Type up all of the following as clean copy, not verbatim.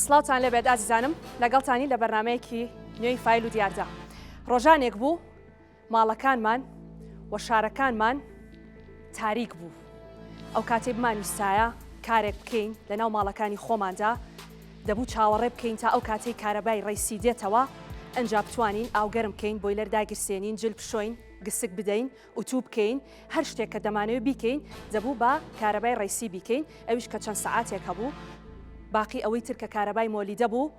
سڵاوتان لەبێت ئازیزانم لەگەڵتانی لە بەرنمەیەکی نوێی فایل و دیاردا. ڕۆژانێک بوو ماڵەکانمان و شارەکانمان تاریک بوو. ئەو کاتێ بمانویستایە کارێک بکەین لەناو ماڵەکانی خۆماندا دەبوو چاوەڕێ بکەین تا ئەو کاتەی کارەبای ڕێسی دێتەوە ئەنجا بتوانین ئاوگەرم بکەین بۆی لەرداگیرسێنین جل بشۆین گسک بدەین وتوو بکەین هەر شتێک کە دەمانەوێت بیکەین دەبوو بە کارەبای ڕێسی بیکەین ئەویش کە چەند سەعاتێک هەبوو باقی ئەوەی ترکە کارەبای مۆلیدە بوو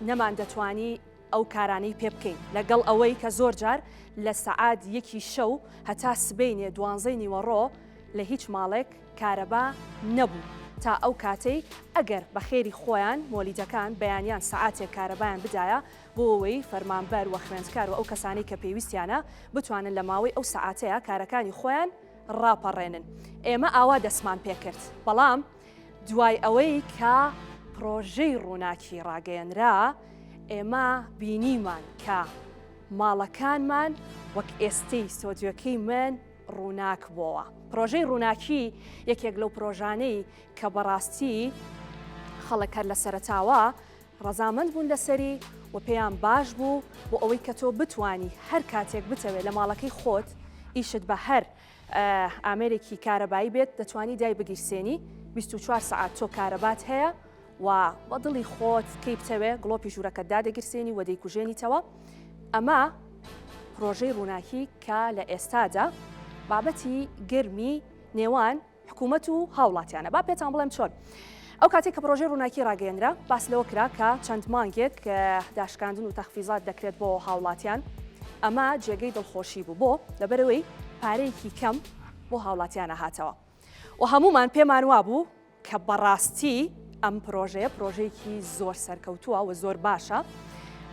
نەمان دەتوانی ئەو کارانەی پێ بکەین لەگەڵ ئەوەی کە زۆر جار لە سەعات یەکی شەو هەتا سبەینێ دوانزەی نیوەڕۆ لە هیچ ماڵێک کارەبا نەبوو تا ئەو کاتەی ئەگەر بە خێری خۆیان مۆلیدەکان بەیانیان سەعاتێک کارەبایان بدایە بۆ ئەوەی فەرمانبەر و خوێندکار و ئەو کەسانی کە پێویستیانە بتوانن لە ماوەی ئەو سەعاتەیە کارەکانی خۆیان ڕاپەڕێنن. ئێمە ئاوا دەستمان پێکرد بەڵام دوای ئەوەی کە پرۆژەی ڕووناکی ڕاگەیەنرا ئێمە بینیمان کە ماڵەکانمان وەک ئێستەی سۆدیۆکەی من ڕووناک بووە. پرۆژەی ڕووناکی یەکێک لەو پرۆژانەی کە بەڕاستی خەڵک هەر لە سەرەتاوە ڕەزامەند بوون لەسەری و پێیان باش بوو بۆ ئەوەی کە تۆ بتانی هەر کاتێک بتەوێت لە ماڵەکەی خۆت ئیشت بە هەر ئامێرێکی کارەبایی بێت دەتوانی دای بگیرسێنی 24 سعات تۆ کارەبات هەیە و بە دڵی خۆت کەی بتەوێ گڵۆپی ژوورەکەتدا دەگیرسێنی و دەیکوژێنیتەوە. ئەمە پرۆژەی ڕووناکی کە لە ئێستادا بابەتی گرمی نێوان حکوومەت و هاوڵاتیانە با پێتان بڵێم چۆن. ئەو کاتێک کە پرۆژەی ڕووناکی ڕاگەیەنرا باس لەوە کرا کە چەند مانگێک داشکاندن و تەخفیزات دەکرێت بۆ هاوڵاتیان ئەمە جێگەی دڵخۆشی بوو بۆ لەبەرەوەی پارەیەکی کەم بۆ هاوڵاتیانە هاتەوە و هەمومان پێمان وا بوو کە بەڕاستی ئەم پرۆژەیەکی زۆر سەرکەوتووە و زۆر باشە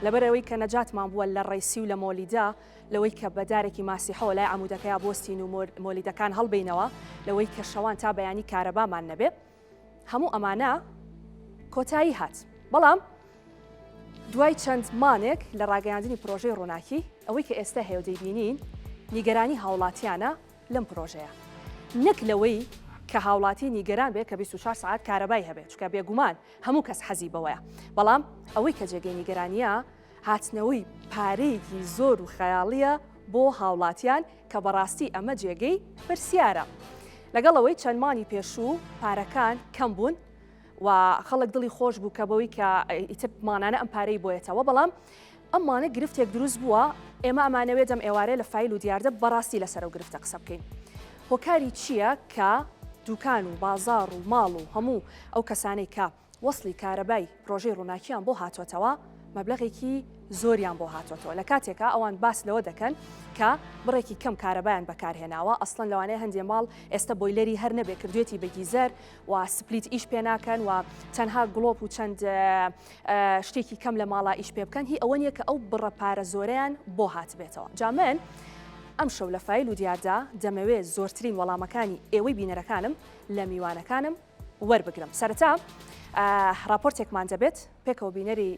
لەبەرەوەی کە نەجاتمان بووە لە ڕێسی و لە مۆلیدا لەوەی کە بەدارێکی ماسیحەوە لای عمودەکەی بۆستین و مۆلیدەکان هەڵبینەوە لەوەی کە شەوان تا بەیانی کارەبامان نەبێ هەموو ئەمانە کۆتایی هات. بەڵام دوای چەند مانێک لە ڕاگەیاندنی پرۆژەی ڕووناکی ئەوەی کە ئێستا هەیە دەیبینین نیگەرانی هاوڵاتیانە لەم پرۆژەیە نەک لەوەی کە هاوڵاتی نیگەران بێت کە 24 سعات کارەبای هەبێت چکە بێگومان هەموو کەس حەزی بەوەیە بەڵام ئەوەی کە جێگەی نیگەرانیە هاتنەوەی پارەیەکی زۆر و خەیاڵیە بۆ هاوڵاتیان کە بەڕاستی ئەمە جێگەی پرسیارە. لەگەڵەوەی چەند مانی پێشوو پارەکان کەم بوون و خەڵک دڵی خۆش بوو کە بەوەی کە ئیترمانانە ئەم پارەی بۆیەتەوە بەڵام ئەمانە گرفتێک دروست بووە ئێمە ئەمانەوێت دەم ئێوارێ لە فایل و دیاردە بەڕاستی لەسەر و گرفتە قسە بکەین. هۆکاری چییە کە دوکان و بازار و ماڵ و هەموو ئەو کەسانەی کە وەسڵی کارەبای پرۆژەی ڕووناکیان بۆ هاتوۆتەوە مەبلەغێکی زۆریان بۆ هاتوۆتەوە لە کاتێکە ئەوان باس لەوە دەکەن کە بڕێکی کەم کارەبایان بەکارهێناوە ئەسڵەن لەوانەیە هەندێ ماڵ ئێستا بۆیلەری هەر نەبێ کردوێتی بە گیزەر و سپلیت ئیش پێ ناکەن و تەنها گڵۆپ و چەند شتێکی کەم لە ماڵا ئیش پێ بکەن هی ئەوە نیە کە ئەو بڕە پارە زۆرەیان بۆ هات بێتەوە. جا من ئەم شەو لە فایل و دیاردا دەمەوێت زۆرترین وەڵامەکانی ئێوەی بینەرەکانم لە میوانەکانم وەربگرم. سەرەتا راپۆرتێکمان دەبێت پێکەوە بینەری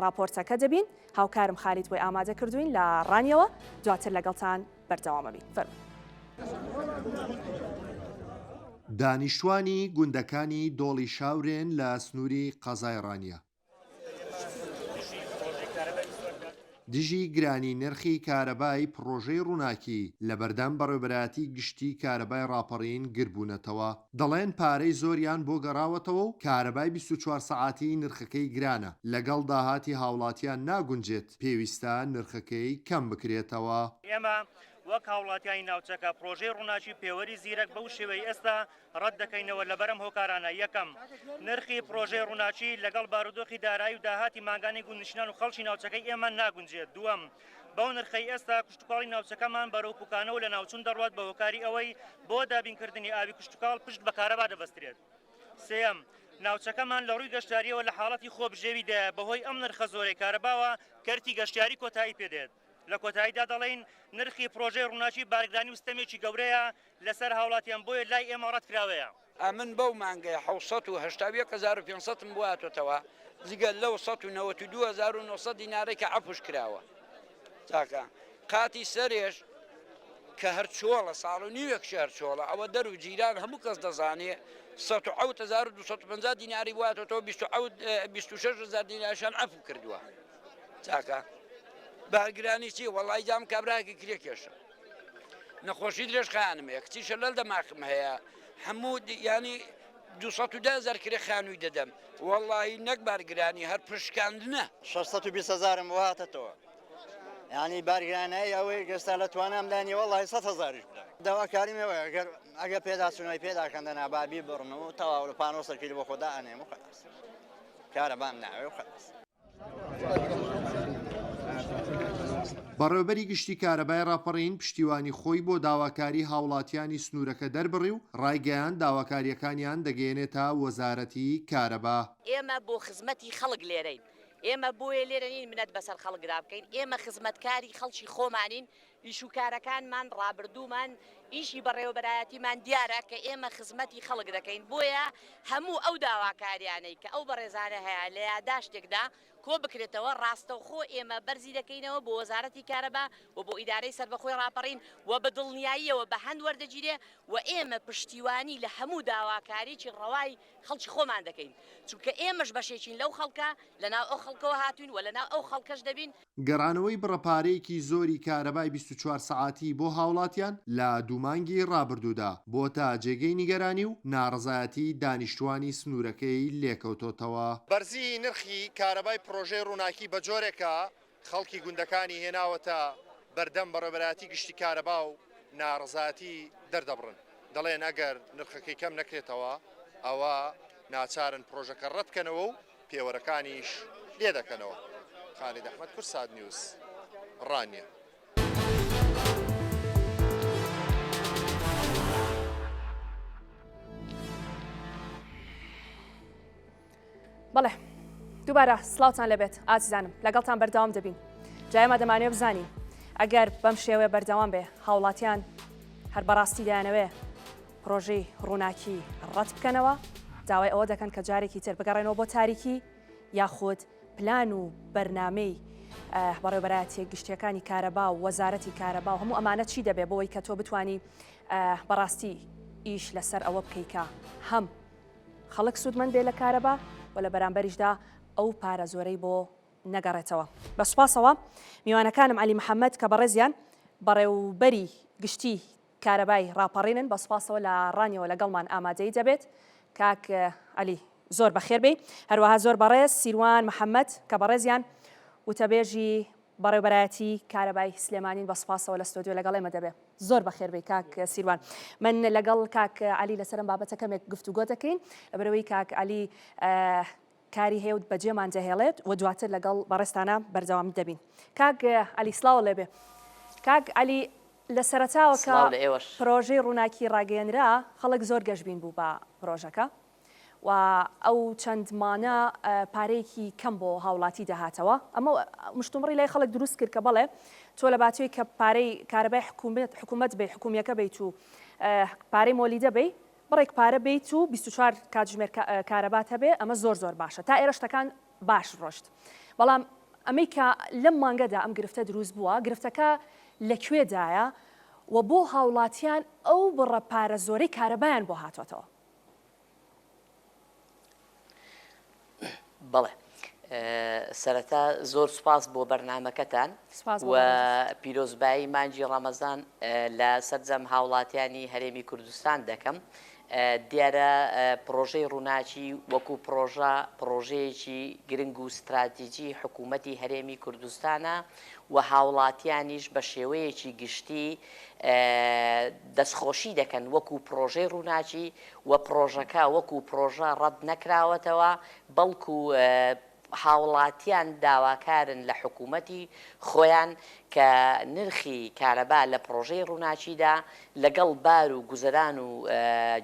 راپۆرتەکە دەبین هاوکارم خالید بۆی ئامادە کردوین لە ڕانیەوە دواتر لەگەڵتان بەردەوامە بین. دانیشتوانی گوندەکانی دۆڵی شاورێن لە سنووری قەزای ڕانیە دژی گرانی نرخی کارەبای پرۆژەی ڕووناکی لە بەردەم بەڕێوەبەرایەتی گشتی کارەبای ڕاپەڕین گربوونەتەوە دەڵێن پارەی زۆریان بۆ گەڕاوەتەوە و کارەبای 24 سعاتی نرخەکەی گرانە لەگەڵ داهاتی هاوڵاتیان ناگونجێت پێویستە نرخەکەی کەم بکرێتەوە. ئێمە وەک هاوڵاتیانی ناوچەکە پرۆژەی ڕووناکی پێوەری زیرەک بەو شێوەی ئێستا ڕەت دەکەینەوە لە بەرەم هۆکارانە. یەکەم نرخی پرۆژەی ڕووناکی لەگەڵ بارودۆخی دارایی و داهاتی ماگانی گوندنشینان و خەڵکی ناوچەکەی ئێمە ناگونجێت. دووەم بەو نرخەی ئێستا کشتتوکاڵی ناوچەکەمان بەرەو پوکانە و لە ناوچوون دەڕوات بە هۆکاری ئەوەی بۆ دابینکردنی ئاوی کشتتوکاڵ پشت بە کارەبا دەبەسترێت. سێەم ناوچەکەمان لە ڕووی گەشتاریەوە لە حاڵەتی خۆبژێویدا بەهۆی ئەم نرخە زۆرەی کارەباوە کەرتی گەشتیاری کۆتایی پێدێت. لە کۆتاییدا دەڵێن نرخی پرۆژەی ڕووناکی بارگرانی و ستەمێکی گەورەیە لەسەر هاوڵاتیان بۆیە لای ئێمە ڕەت کراوەیە. من بەو مانگەی 1970 بۆ هاتوۆتەوە جگەل لەو 1992 دینارێکە عەفوش کراوە. چاکە قاتی سەرێش کە هەر چۆڵە ساڵ و نیوەک شەر چۆڵە ئەوە دەر و جیران هەموو کەس دەزانێ 1250 دیناری واتەوە 26,000 دیناریشان ئەفو کردووە چاکە بارگرانی چی وەڵای جام کابراکی کرێ کێشە نەخۆشی درێژ خانمەیە کچی شەلەل دەماخم هەیە هەموو ینی 210,000 کرێ خانووی دەدەم وەڵی نەک بارگرانی هەر پشکاندنە 620,000 واتەوە ینی بارگرانایی ئەوەی گەستا لە توانامدانی وەڵی 100,000 داواکاریمەوە ئەگە پێداچوونەوەی پێداکەندە نابابی بڕن و تەواو لە 500 کیلو بۆ خۆدا ئەنێم و خلاص کارە بام ناوێ و خلاص. بەڕێوەبەری گشتی کارەبای ڕاپەڕین پشتیوانی خۆی بۆ داواکاری هاوڵاتیانی سنوورەکە دەربڕی و ڕایگەیان داواکاریەکانیان دەگەێنێتە وەزارەتی کارەبا. ئێمە بۆ خزمەتی خەڵک لێرەین ئێمە بۆیە لێرەنین منەت بەسەر خەڵکدا بکەین ئێمە خزمەتکاری خەڵکی خۆمانین ئیش و کارەکانمان ڕابردوومان ئیشی بەڕێوەبەرایەتیمان دیارە کە ئێمە خزمەتی خەڵک دەکەین بۆیە هەموو ئەو داواکاریانەی کە ئەو بەڕێزانە هەیە لە یاداشتێکدا کۆ بکرێتەوە ڕاستەوخۆ ئێمە بەرزی دەکەینەوە بۆ وەزارەتی کارەبا و بۆ ئیدارەی سەربەخۆی ڕاپەڕین و بە دڵنیاییەوە بە هەند وەردەگیرێ و ئێمە پشتیوانی لە هەموو داواکاریی ڕەوای خەڵکی خۆمان دەکەین چونکە ئێمەش بەشێکین لەو خەڵکە لەناو ئەو خەڵکەوە هاتوین و لەناو ئەو خەڵکەش دەبین. گەڕانەوەی بڕەپارەیەکی زۆری کارەبای 24 سەعاتی بۆ هاوڵاتیان لە دوومانگی ڕابردوودا بۆتە جێگەی نیگەرانی و ناڕزایەتی دانیشتوانی سنوورەکەی لێکەوتۆتەوە. بەرزی نرخی کارەبای پرۆژەی ڕووناکی بە جۆرێکە خەڵکی گوندەکانی هێناوەتە بەردەم بەڕێوەبەرایەتی گشتی کارەبا و ناڕزایەتی دەردەبڕن دەڵێن ئەگەر نرخەکەی کەم نەکرێتەوە ئەوە ناچارن پرۆژەکە ڕەت بکەنەوە و پێوەرەکانیش لێ دەکەنەوە. خالید ئەحمەد کورساد نیوز ڕانیە. بەڵێ دووبارە سڵاوتان لەبێت ئازیزانم لەگەڵتان بەردەوام دەبین جایمە دەمانوێت بزانین ئەگەر بەم شێوەیە بەردەوام بێ هاوڵاتیان هەر بەڕاستی دایانەوێ پرۆژەی ڕووناکی ڕەت بکەنەوە داوای ئەوە دەکەن کە جارێکی تر بگەڕێنەوە بۆ تاریکی یاخود پلان و بەرنامەی بەڕێوەبەرایەتی گشتیەکانی کارەبا و وەزارەتی کارەبا و هەموو ئەمانە چی دەبێ بۆەوەی کە تۆ بتانی بەڕاستی ئیش لەسەر ئەوە بکەیکە هەم خەڵک سوودمەند بێ لە کارەبا و لە بەرامبەریشدا ئەو پارە زۆرەی بۆ نەگەڕێتەوە. بە سوپاسەوە میوانەکانم علی محەممەد کە بەڕێزیان بەڕێوبەری گشتی کارەبای ڕاپەڕێنن بە سوپاسەوە لە ڕانیەوە لەگەڵمان ئامادەی دەبێت کاک علی زۆر بەخێر بێ هەروەها زۆر بەڕێز سیروان محەممەد کە بەڕێزیان وتەبێژی بەڕێوەبەرایەتی کارەبای سلێمانین بە سوپاسەوە لە ستۆدیۆ لەگەڵێمە دەبێت زۆر بەخێر بێ کاک سیروان من لەگەڵ کاک علی لەسەرم بابەتەکەمێک گفتوگۆ دەکەین لەبەرەوەی کاک علی کاری هەیە بەجێمان دەهێڵێت و دواتر لەگەڵ بەڕێستانە بەردەوام دەبین. کاک علی سڵاو لێبێ. کاک علی لە سەرەتاوەکە پرۆژەی ڕووناکی ڕاگەیەنرا خەڵک زۆر گەشتبین بوو بە پرۆژەکە و ئەو چەندمانە پارەیەکی کەم بۆ هاوڵاتی دەهاتەوە ئەمە مشتومڕی لای خەڵک دروست کرد کە بەڵێ تۆ لە باتوی کە پارەی کارەبای حکوومەت بێ حکوومیەکە بیت و پارەی مۆلیدە بێ بڕێک پارە بیت و 24 کاتژمێر کارەبات هەبێ ئەمە زۆر زۆر باشە تا ئێرە شتەکان باش ڕۆشت بەڵام ئەمەی کە لەم مانگەدا ئەم گرفتە دروست بووە گرفتەکە لەکوێدایە و بۆ هاوڵاتیان ئەو بڕە پارە زۆرەی کارەبایان بۆ هاتوێتەوە. بەڵێ سەرەتا زۆر سوپاس بۆ بەرنامەکەتان و پیرۆزبایی مانجی ڕەمەزان لە سەرجەم هاوڵاتیانی هەرێمی کوردستان دەکەم. دیارە پرۆژەی ڕووناکی وەکو پرۆژەیەکی گرنگ و استراتیجی حکوومەتی هەرێمی کوردستانە و هاوڵاتیانیش بە شێوەیەکی گشتی دەستخۆشی دەکەن وەکو پرۆژەی ڕووناکی و پرۆژەکە وەکو پرۆژە ڕەت نەکراوەتەوە بەڵکو هاوڵاتیان داواکارن لە حکوومەتی خۆیان کە نرخی کارەبا لە پرۆژەی ڕووناکیدا لەگەڵ بار و گوزەران و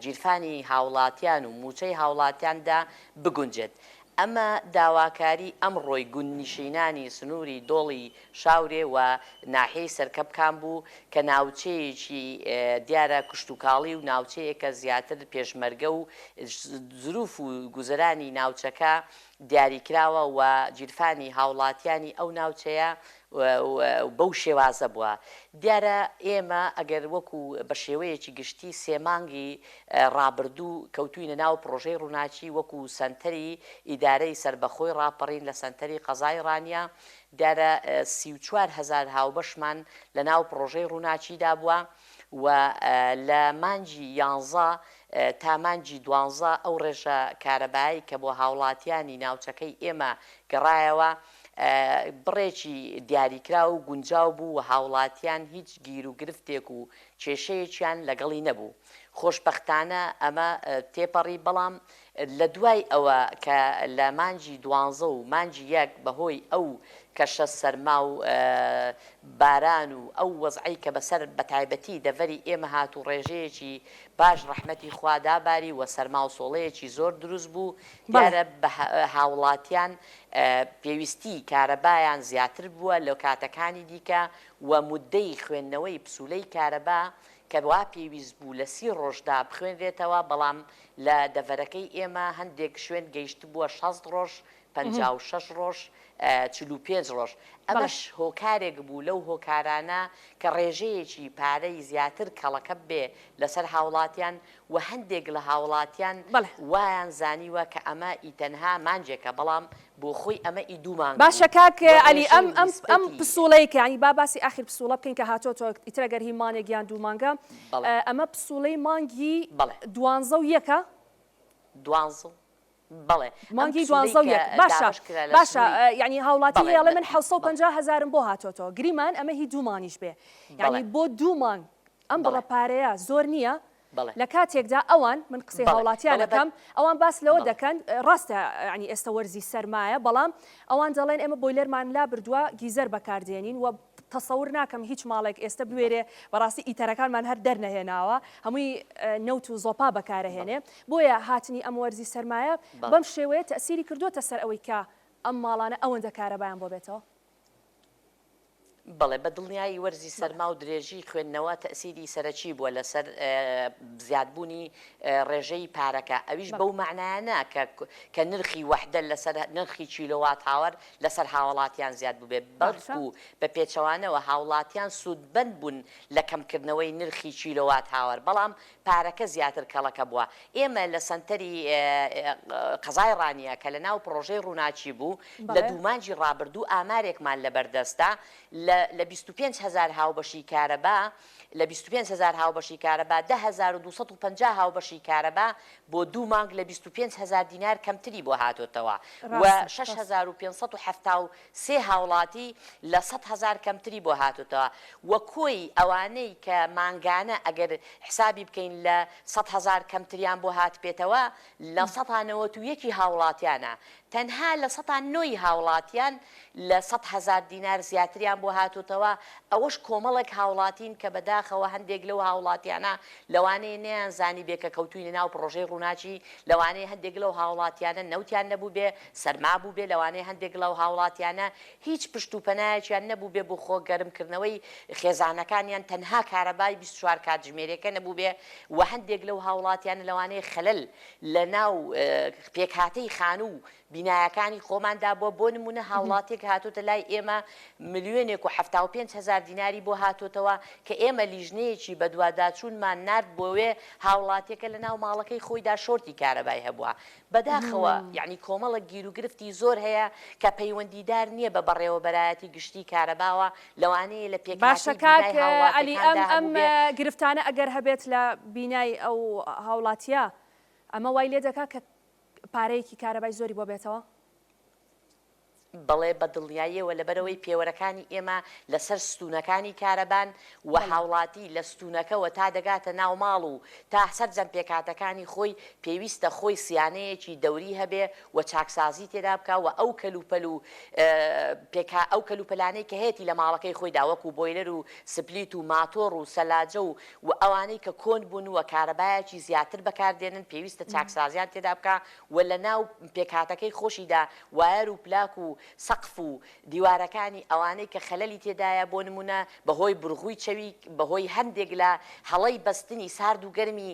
جیرفانی هاوڵاتیان و موچەی هاوڵاتیاندا بگونجێت. ئەمە داواکاری ئەمڕۆی گوندنشینانی سنووری دۆڵی شاورێ و ناحەی سەرکەبکان بوو کە ناوچەیەکی دیارە کشتتوکاڵی و ناوچەیەکە زیاتر پێشمەرگە و زروف و گوزەرانی ناوچەکە دیاریکراوە و جیرفانی هاوڵاتیانی ئەو ناوچەیە بەو شێوازە بووە. دیارە ئێمە ئەگەر وەکو بە شێوەیەکی گشتی سێمانگی ڕابردوو کەوتوینە ناو پرۆژەی ڕووناچی وەکو سنتەری ئیدارەی سربەخۆی ڕاپەڕین لە سنتەری قەزای ڕانیا دیارە 34,000 هاوبەشمان لە ناو پرۆژەی ڕووناچیدا بووە و لە مانجی 11 تا مانجی 12 ئەو ڕێژە کارەبایی کە بۆ هاوڵاتیانی ناوچەکەی ئێمە گەڕایەوە بڕێکی دیاریکرا و گونجاو بوو و هاوڵاتیان هیچ گیر و گرفتێک و کێشەیەکیان لەگەڵی نەبوو. خۆشبەختانە ئەمە تێپەڕی بەڵام لە دوای ئەوە کە لە مانجی 12 و مانجی 1 بەهۆی ئەو کەشە سەرما و باران و ئەو وەزعی کە بەسەر بەتایبەتی دەڤەری ئێمە هات و ڕێژەیەکی باش ڕەحمەتی خواداباری و سەرما و سۆڵەیەکی زۆر دروست بوو دیارە بە هاوڵاتیان پێویستی کارەبایان زیاتر بووە لە کاتەکانی دیکە و مودەی خوێندنەوەی پسولەی کارەبا کە وا پێویست بوو لە 30 ڕۆژدا بخوێنرێتەوە بەڵام لە دەڤەرەکەی ئێمە هەندێک شوێن گەیشت بووە 60 ڕۆژ 56 ڕۆژ 45 ڕۆژ ئەمەش هۆکارێک بوو لەو هۆکارانە کە ڕێژەیەکی پارەی زیاتر کەڵەکە بێ لەسەر هاوڵاتیان و هەندێک لە هاوڵاتیان وایان زانیوە کە ئەمە ئیتەنها مانجێکە بەڵام بۆ خۆی ئەمە ئی دوومان باشە کاک عەلی ئەم پسوڵەیەکە ینی باسی ئاخر پسوڵە بکەین کە هاتۆتۆ ئیتر ئەگەر هی مانێک یان دوو مانگە ئەمە پسوڵەی مانگی 12 بەڵێ مانگی 12 باشە ینی هاوڵاتی هێڵێ من 750,000 بۆ هاتۆتۆ گریمان ئەمە هی دوومانیش بێ ینی بۆ دوومان ئەم بڵە پارەیە زۆر نییە لە کاتێکدا ئەوان من قسەی هاوڵاتیانەکەم ئەوان باس لەوە دەکەن ڕاستە ینی ئێستا وەرزی سەرمایە بەڵام ئەوان دەڵێن ئێمە بۆیلەرمان لا بردووە گیزەر بەکاردێنین و تەسەور ناکەم هیچ ماڵێک ئێستا بوێرێ بەڕاستی ئیتەرەکانمان هەر دەرنەهێناوە هەمووی نەوت و زۆپا بەکارەهێنێ بۆیە هاتنی ئەم وەرزی سەرمایە بەم شێوەیە تەسیری کردووەتە سەر ئەوەی کە ئەم ماڵانە ئەوەندە کارەبایان بۆ بێتەوە. بەڵێ بە دڵنیایی وەرزی سەرما و درێژی خوێندنەوە تەسیری سەرەکی بووە لەسەر زیادبوونی ڕێژەی پارەکە ئەویش بەو معنایانە کە نرخی وەحدە لەسەر نرخی چیلۆوات هاوەر لەسەر هاوڵاتیان زیاد بوو بێ بەڵکو بە پێچەوانەوە هاوڵاتیان سوودبەند بوون لە کەمکردنەوەی نرخی چیلۆوات هاوەر بەڵام پارەکە زیاتر کەڵەکە بووە. ئێمە لە سنتەری قەزای ڕانیە کە لە ناو پرۆژەی ڕووناچی بوو لە دوومانجی ڕابردوو ئامارێکمان لە بەردەستە لە 25,000 هاوبەشی کارەبا لە 25,000 هاوبەشی کارەبا 10,250 هاوبەشی کارەبا بۆ دوو مانگ لە 25,000 دینار کەمتری بۆ هاتۆتەوە و 6,573 هاوڵاتی لە 100,000 کەمتری بۆ هاتۆتەوە وە کۆی ئەوانەی کە مانگانە ئەگەر حسابی بکەین لە 100,000 کەمتریان بۆ هات بێتەوە لە 191 هاوڵاتیانە تەنها لە 109 هاوڵاتیان لە 100,000 دینار زیاتریان بۆ هاتوتەوە ئەوەش کۆمەڵێک هاوڵاتین کە بەداخەوە هەندێک لەو هاوڵاتیانە لەوانەیە نەیان زانی بێ کە کەوتوینە ناو پرۆژەی ڕووناچی لەوانەیە هەندێک لەو هاوڵاتیانە نەوتیان نەبوو بێ سەرما بوو بێ لەوانەیە هەندێک لەو هاوڵاتیانە هیچ پشت و پەنایەکیان نەبوو بێ بۆ خۆ گەرمکردنەوەی خێزانەکانیان تەنها کارەبای 24 کاتژمێرێکە نەبوو بێ و هەندێک لەو هاوڵاتیانە لەوانەیە خەلەل لە ناو پێکهاتەی خانوو بینایەکانی خۆماندا بۆ نمونە هاوڵاتێک هاتوتە لای ئێمە 1,75,000 دیناری بۆ هاتوتەوە کە ئێمە لیژنەیەکی بە دوواداچوونمان نرد بۆوێ هاوڵاتێکە لە ناو ماڵەکەی خۆیدا شۆرتی کارەبای هەبووە بەداخەوە یعنی کۆمەڵک گیر و گرفتی زۆر هەیە کە پەیوەندیدار نییە بە بەڕێوەبەرایەتی گشتی کارەباوە لەوانەیە لە پێک باشە کاک عەلی ئەم گرفتانە ئەگەر هەبێت لە بینای ئەو هاوڵاتیە ئەمە وای لێ دەکات کە پارەیەکی کارەبای زۆری بۆ بێتەوە؟ بەڵێ بە دڵنیاییەوە لەبەرەوەی پێوەرەکانی ئێمە لەسەر ستونەکانی کارەبان و هاوڵاتی لە ستونەکەەوە تا دەگاتە ناو ماڵ و تا سەرجەم پێکاتەکانی خۆی پێویستە خۆی سیانەیەکی دەوری هەبێ و چاکسازی تێدا بکە و ئەو کەلوپەل و ئەو کەلوپەلانەی کە هێتی لە ماڵەکەی خۆی داوەکو بۆیلەر و سپلیت و ماتۆڕ و سەلاجە و ئەوانەی کە کۆن بوون و کارەبایەکی زیاتر بەکاردێنن پێویستە چاکسازیان تێدا بکە و لە ناو پێکاتەکەی خۆشیدا وایر و پلاک و سەقف و دیوارەکانی ئەوانەی کە خەلەلی تێدایە بۆ نمونە بەهۆی بڕغووی چەوی بەهۆی هەندێک لە هەڵەی بەستنی سارد و گەرمی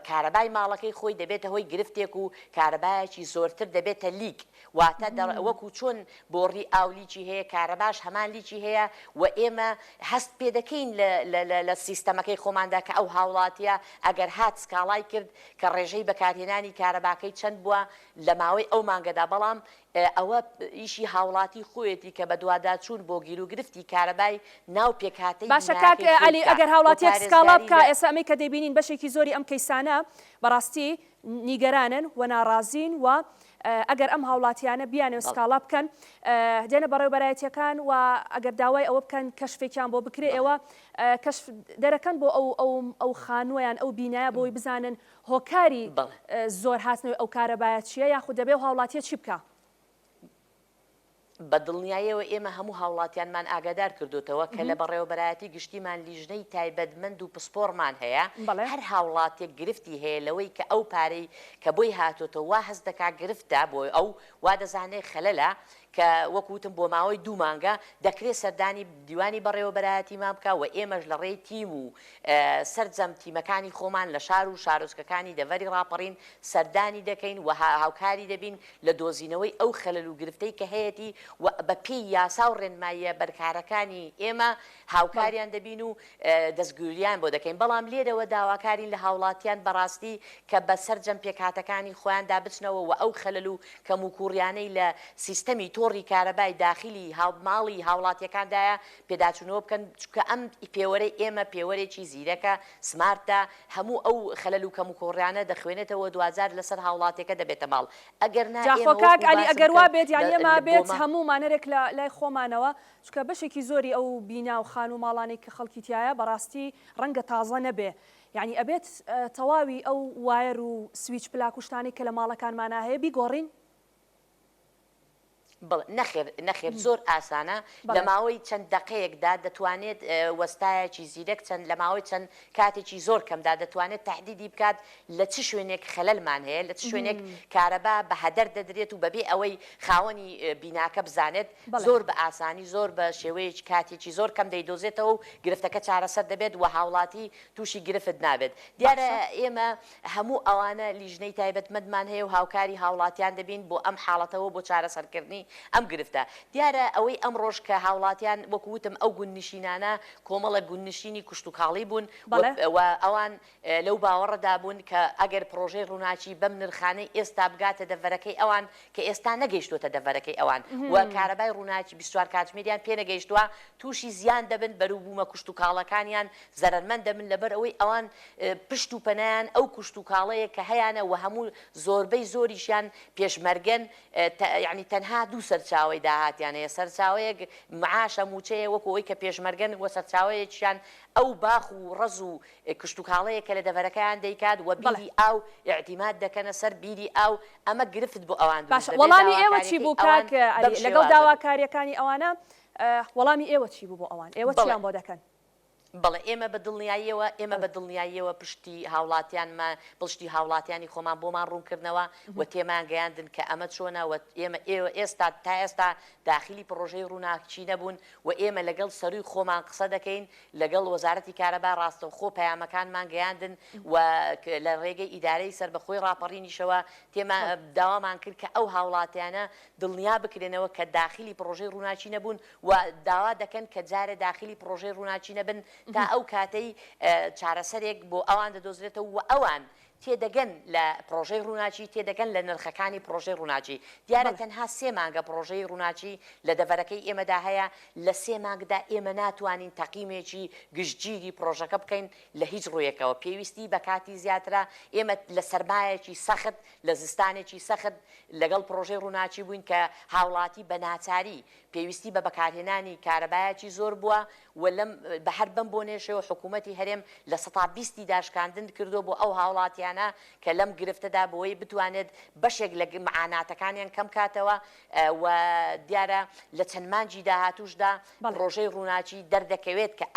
کارەبای ماڵەکەی خۆی دەبێتە هۆی گرفتێک و کارەبایەکی زۆرتر دەبێتە لیک واتە وەکو چۆن بۆڕی ئاولیی هەیە کارەباش هەمان لیکی هەیە و ئێمە هەست پێ دەکەین لە سیستەمەکەی خۆماندا کە ئەو هاوڵاتیە ئەگەر هات سکاڵای کرد کە ڕێژەی بەکارهێنانی کارەباکەی چەند بووە لە ماوەی ئەو مانگەدا بەڵام ئەوە ئیشی هاوڵاتی خۆیەتی کە بە دووادا چوون بۆ گیر و گرفتی کارەبای ناو پێکاتەی باشە کاک علی ئەگەر هاوڵاتیەک سکاڵا بکە ئێستا ئەمەی کە دەبینین بەشێکی زۆری ئەم کەیسانە بەڕاستی نیگەرانن و ناڕازین و ئەگەر ئەم هاوڵاتیانە بیانێ سکاڵا بکەن دێنە بەڕێوەبەرایەتیەکان و ئەگەر داوای ئەوە بکەن کەشفێکیان بۆ بکرێ ئێوە کەشف دەرەکەن بۆ ئەو خانوویان ئەو بینایە بۆی بزانن هۆکاری زۆر هاتنەوەی ئەو کارەبایە چیە یاخود دەبێ و هاوڵاتیە چی بکە؟ بە دڵنیاییەوە ئێمە هەموو هاوڵاتیانمان ئاگادار کردوتەوە کە لە بەڕێوەبەرایەتی گشتیمان لیژنەی تایبەتمەند و پسپۆرمان هەیە هەر هاوڵاتێک گرفتی هەیە لەوەی کە ئەو پارەی کە بۆی هاتوۆتەوە وا هەست دەکا گرفتە بۆی ئەو وا دەزانێت خەلەلە کە وەکوتم بۆ ماوەی 2 مانگە دەکرێت سەردانی دیوانی بەڕێوەبەرایەتیمان بکە و ئێمەش لە ڕێی تیم و سەرجەم تیمەکانی خۆمان لە شار و شارۆچکەکانی دەڤەری ڕاپەڕین سەردانی دەکەین و هاوکاری دەبین لە دۆزینەوەی ئەو خەلەل و گرفتەی کە هەیەی و بە پێی یاسا و ڕێنماییە بەرکارەکانی ئێمە هاوکاریان دەبین و دەستگوریان بۆ دەکەین بەڵام لێرەوە داواکارین لە هاوڵاتیان بەڕاستی کە بە سەرجەم پێکهاتەکانی خۆیاندا بچنەوە و ئەو خەلەل و کەم و کوڕیانەی لە سیستەمی تۆڕی کارەبای داخلی هاوماڵی هاوڵاتیەکاندایە پێداچوونەوە بکەن چکە ئەم پێوەرەی ئێمە پێوەرێکی زیرەکە سمارتە هەموو ئەو خەلەل و کەم و کوڕیانە دەخوێنێتەوە دوازار لەسەر هاوڵاتەکە دەبێتە ماڵ ئەگەر جاخۆکاک علی ئەگەر وا بێت یان ئێمە بێت هەموو مانەرێک لای خۆمانەوە چکە بەشێکی زۆری ئەو بینا و خان و ماڵانەی کە خەڵکی تایە بەڕاستی ڕەنگە تازە نەبێ یعنی ئەبێت تەواوی ئەو وایر و سویچ پلاک و شتانەی کە لە ماڵەکانمانە هەیە بیگۆڕین نەخێر زۆر ئاسانە لە ماوەی چەند دقەیەکدا دەتوانێت وەستایەکی زیرەک چەند لە ماوەی چەند کاتێکی زۆر کەمدا دەتوانێت تهدیدی بکات لە چ شوێنێک خەلەلمان هەیە لە چ شوێنێک کارەبا بە هەدەر دەدرێت و بەبێ ئەوەی خاوەنی بیناکە بزانێت زۆر بە ئاسانی زۆر بە شێوەیەکی کاتێکی زۆر کەم دەیدۆزێتەوە و گرفتەکە چارەسەر دەبێت و هاوڵاتی تووشی گرفت نابێت دیارە ئێمە هەموو ئەوانە لیژنەی تایبەتمەندمان هەیە و هاوکاری هاوڵاتیان دەبین بۆ ئەم حاڵەتەوە بۆ چارەسەرکردنی ئەم گرفتە دیارە ئەوەی ئەم ڕۆژ کە هاوڵاتیان وەکووتم ئەو گوننشینانە کۆمەڵە گوننشینی کوشت و کاڵی بوون ئەوان لەو باوەڕەدا بوون کە ئەگەر پرۆژەی ڕووناچی بەم نرخانەی ئێستا بگاتە دەڤەرەکەی ئەوان کە ئێستا نەگەیشتوتە دەڤەرەکەی ئەوان و کارەبای ڕووناچی 24 کاتژمێریان پێ نەگەیشتووە تووشی زیان دەبن بەروبوومە کوشت و کاڵەکانیان زەرمەند دەبن لەبەر ئەوەی ئەوان پشت و پەنایان ئەو کوشت و کاڵەیە کە هەیەە و هەموو زۆربەی زۆریشیان پێشمەرگەن یعنی تەنها دوو سەرچاوی داهاتیان هەیە سەرچاوەیەک معاشە موچەیە وەکەوەی کە پێشمەرگەن وە سەرچاوەیەکیان ئەو باخ و ڕز و کشت و کاڵەیە کە لە دەڤەرەکەیان دەیکات و بیری ئاو اعتیماد دەکەنە سەر بیری ئاو ئەمە گرفت بۆ ئەوان باشە وەڵامی ئێوە چی بوو کاک لەگەڵ داواکاریەکانی ئەوانە وەڵامی ئێوە چی بوو بۆ ئەوان ئێوە چیان بۆ دەکەن بەڵێ ئێمە بە دڵنیاییەوە پشتی هاوڵاتیانمان پشتی هاوڵاتیانی خۆمان بۆمان ڕوونکردنەوە و تێمان گەیاندن کە ئەمە چۆنە و ئێمە ئێستا تا ئێستا داخلی پرۆژەی ڕووناکچی نەبوون و ئێمە لەگەڵ سەروی خۆمان قسە دەکەین لەگەڵ وەزارەتی کارەبا ڕاستەوخۆ پەیامەکانمان گەیاندن و لە ڕێگەی ئیدارەی سەربەخۆی ڕاپەڕینیشەوە تێمە داوامان کرد کە ئەو هاوڵاتیانە دڵنیا بکرێنەوە کە داخلی پرۆژەی ڕووناچی نەبوون و داوا دەکەن کە جارێ داخلی پرۆژەی ڕووناچی نەبن تا ئەو کاتەی چارەسەرێک بۆ ئەوان دەدۆزرێتەوە و ئەوان تێدەگەن لە پرۆژەی ڕووناچی تێدەگەن لە نرخەکانی پرۆژەی ڕووناچی دیارە تەنها 3 مانگە پرۆژەی ڕووناچی لە دەڤەرەکەی ئێمەدا هەیە لە 3 مانگدا ئێمە ناتوانین تەقیمێکی گشتگیری پرۆژەکە بکەین لە هیچ ڕوویەکەوە پێویستی بە کاتی زیاترە ئێمە لە سەرمایەکی سەخت لە زستانێکی سەخت لەگەڵ پرۆژەی ڕووناچی بووین کە هاوڵاتی بە ناچاری پێویستی بە بەکارهێنانی کارەبایەکی زۆر بووە و لەم بە هەر بەم بۆ نێشەوە حکوومەتی هەرێم لە 120 داشکاندن کردو بۆ ئەو هاوڵاتیانە کە لەم گرفتەدا بۆی بتوانێت بەشێک لە معاناتەکانیان کەم کاتەوە و دیارە لە چەند مانجی داهاتوشدا پرۆژەی ڕووناچی دەردەکەوێت کە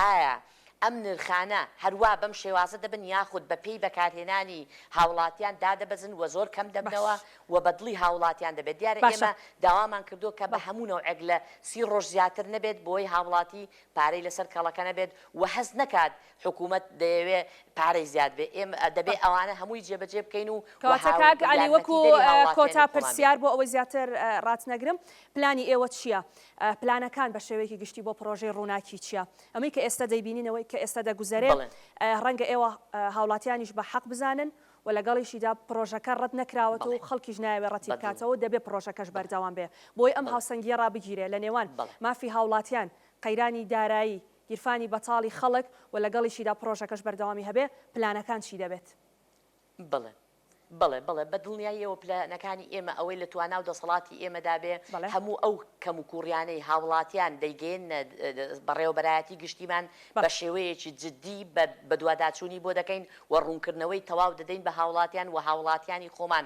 ئەم نرخانە هەروە بەم شێوازە دەبن یاخود بە پێی بەکارهێنانی هاوڵاتیان دادەبەزن و زۆر کەم دەبنەوە و بەدڵی هاوڵاتیان دەبێت دیارە ئێمە داوامان کردو کە بە هەموو نەوعێک لە 30 ڕۆژ زیاتر نەبێت بۆی هاوڵاتی پارەی لەسەر کەڵەکە نەبێت و هەز نەکات حکوومەت دەیەوێت پارەی زیاد بێ ئێمە دەبێت ئەوانە هەمووی جێبەجێ بکەین و کەواتە کاک عەلی وەکو کۆتا پرسیار بۆ ئەوەی زیاتر ڕاتنەگرم پلانی ئێوە چییە؟ پلانەکان بە شێوەیەکی گشتی بۆ پرۆژەی ڕووناکی چییە؟ ئەمەی کە ئێستا دەیبینینەوەی کە ئێستا دەگوزارێت ڕەنگە ئێوە هاوڵاتیانیش بە حەق بزانن و لەگەڵیشیدا پرۆژەکە ڕەت نەکراوەت و خەڵکیش ناوێ ڕەتی بکاتەوە دەبێت پرۆژەکەش بەردەوام بێ بۆی ئەم هاوسەنگیە ڕابگیرێ لە نێوان مافی هاوڵاتیان قەیرانی دارایی گیرفانی بەتاڵی خەڵک و لەگەڵیشیدا پرۆژەکەش بەردەوامی هەبێ پلانەکان چی دەبێت؟ بڵێ بە دڵنیاییەوە پلانەکانی ئێمە ئەوەی لە تواناو دەسەڵاتی ئێمەدا بێ هەموو ئەو کەم و کوڕیانەی هاوڵاتیان دەیگەین بەڕێوەبەرایەتی گشتیمان بە شێوەیەکی جددی بە دوواداچوونی بۆ دەکەین و ڕوونکردنەوەی تەواو دەدەین بە هاوڵاتیان و هاوڵاتیانی خۆمان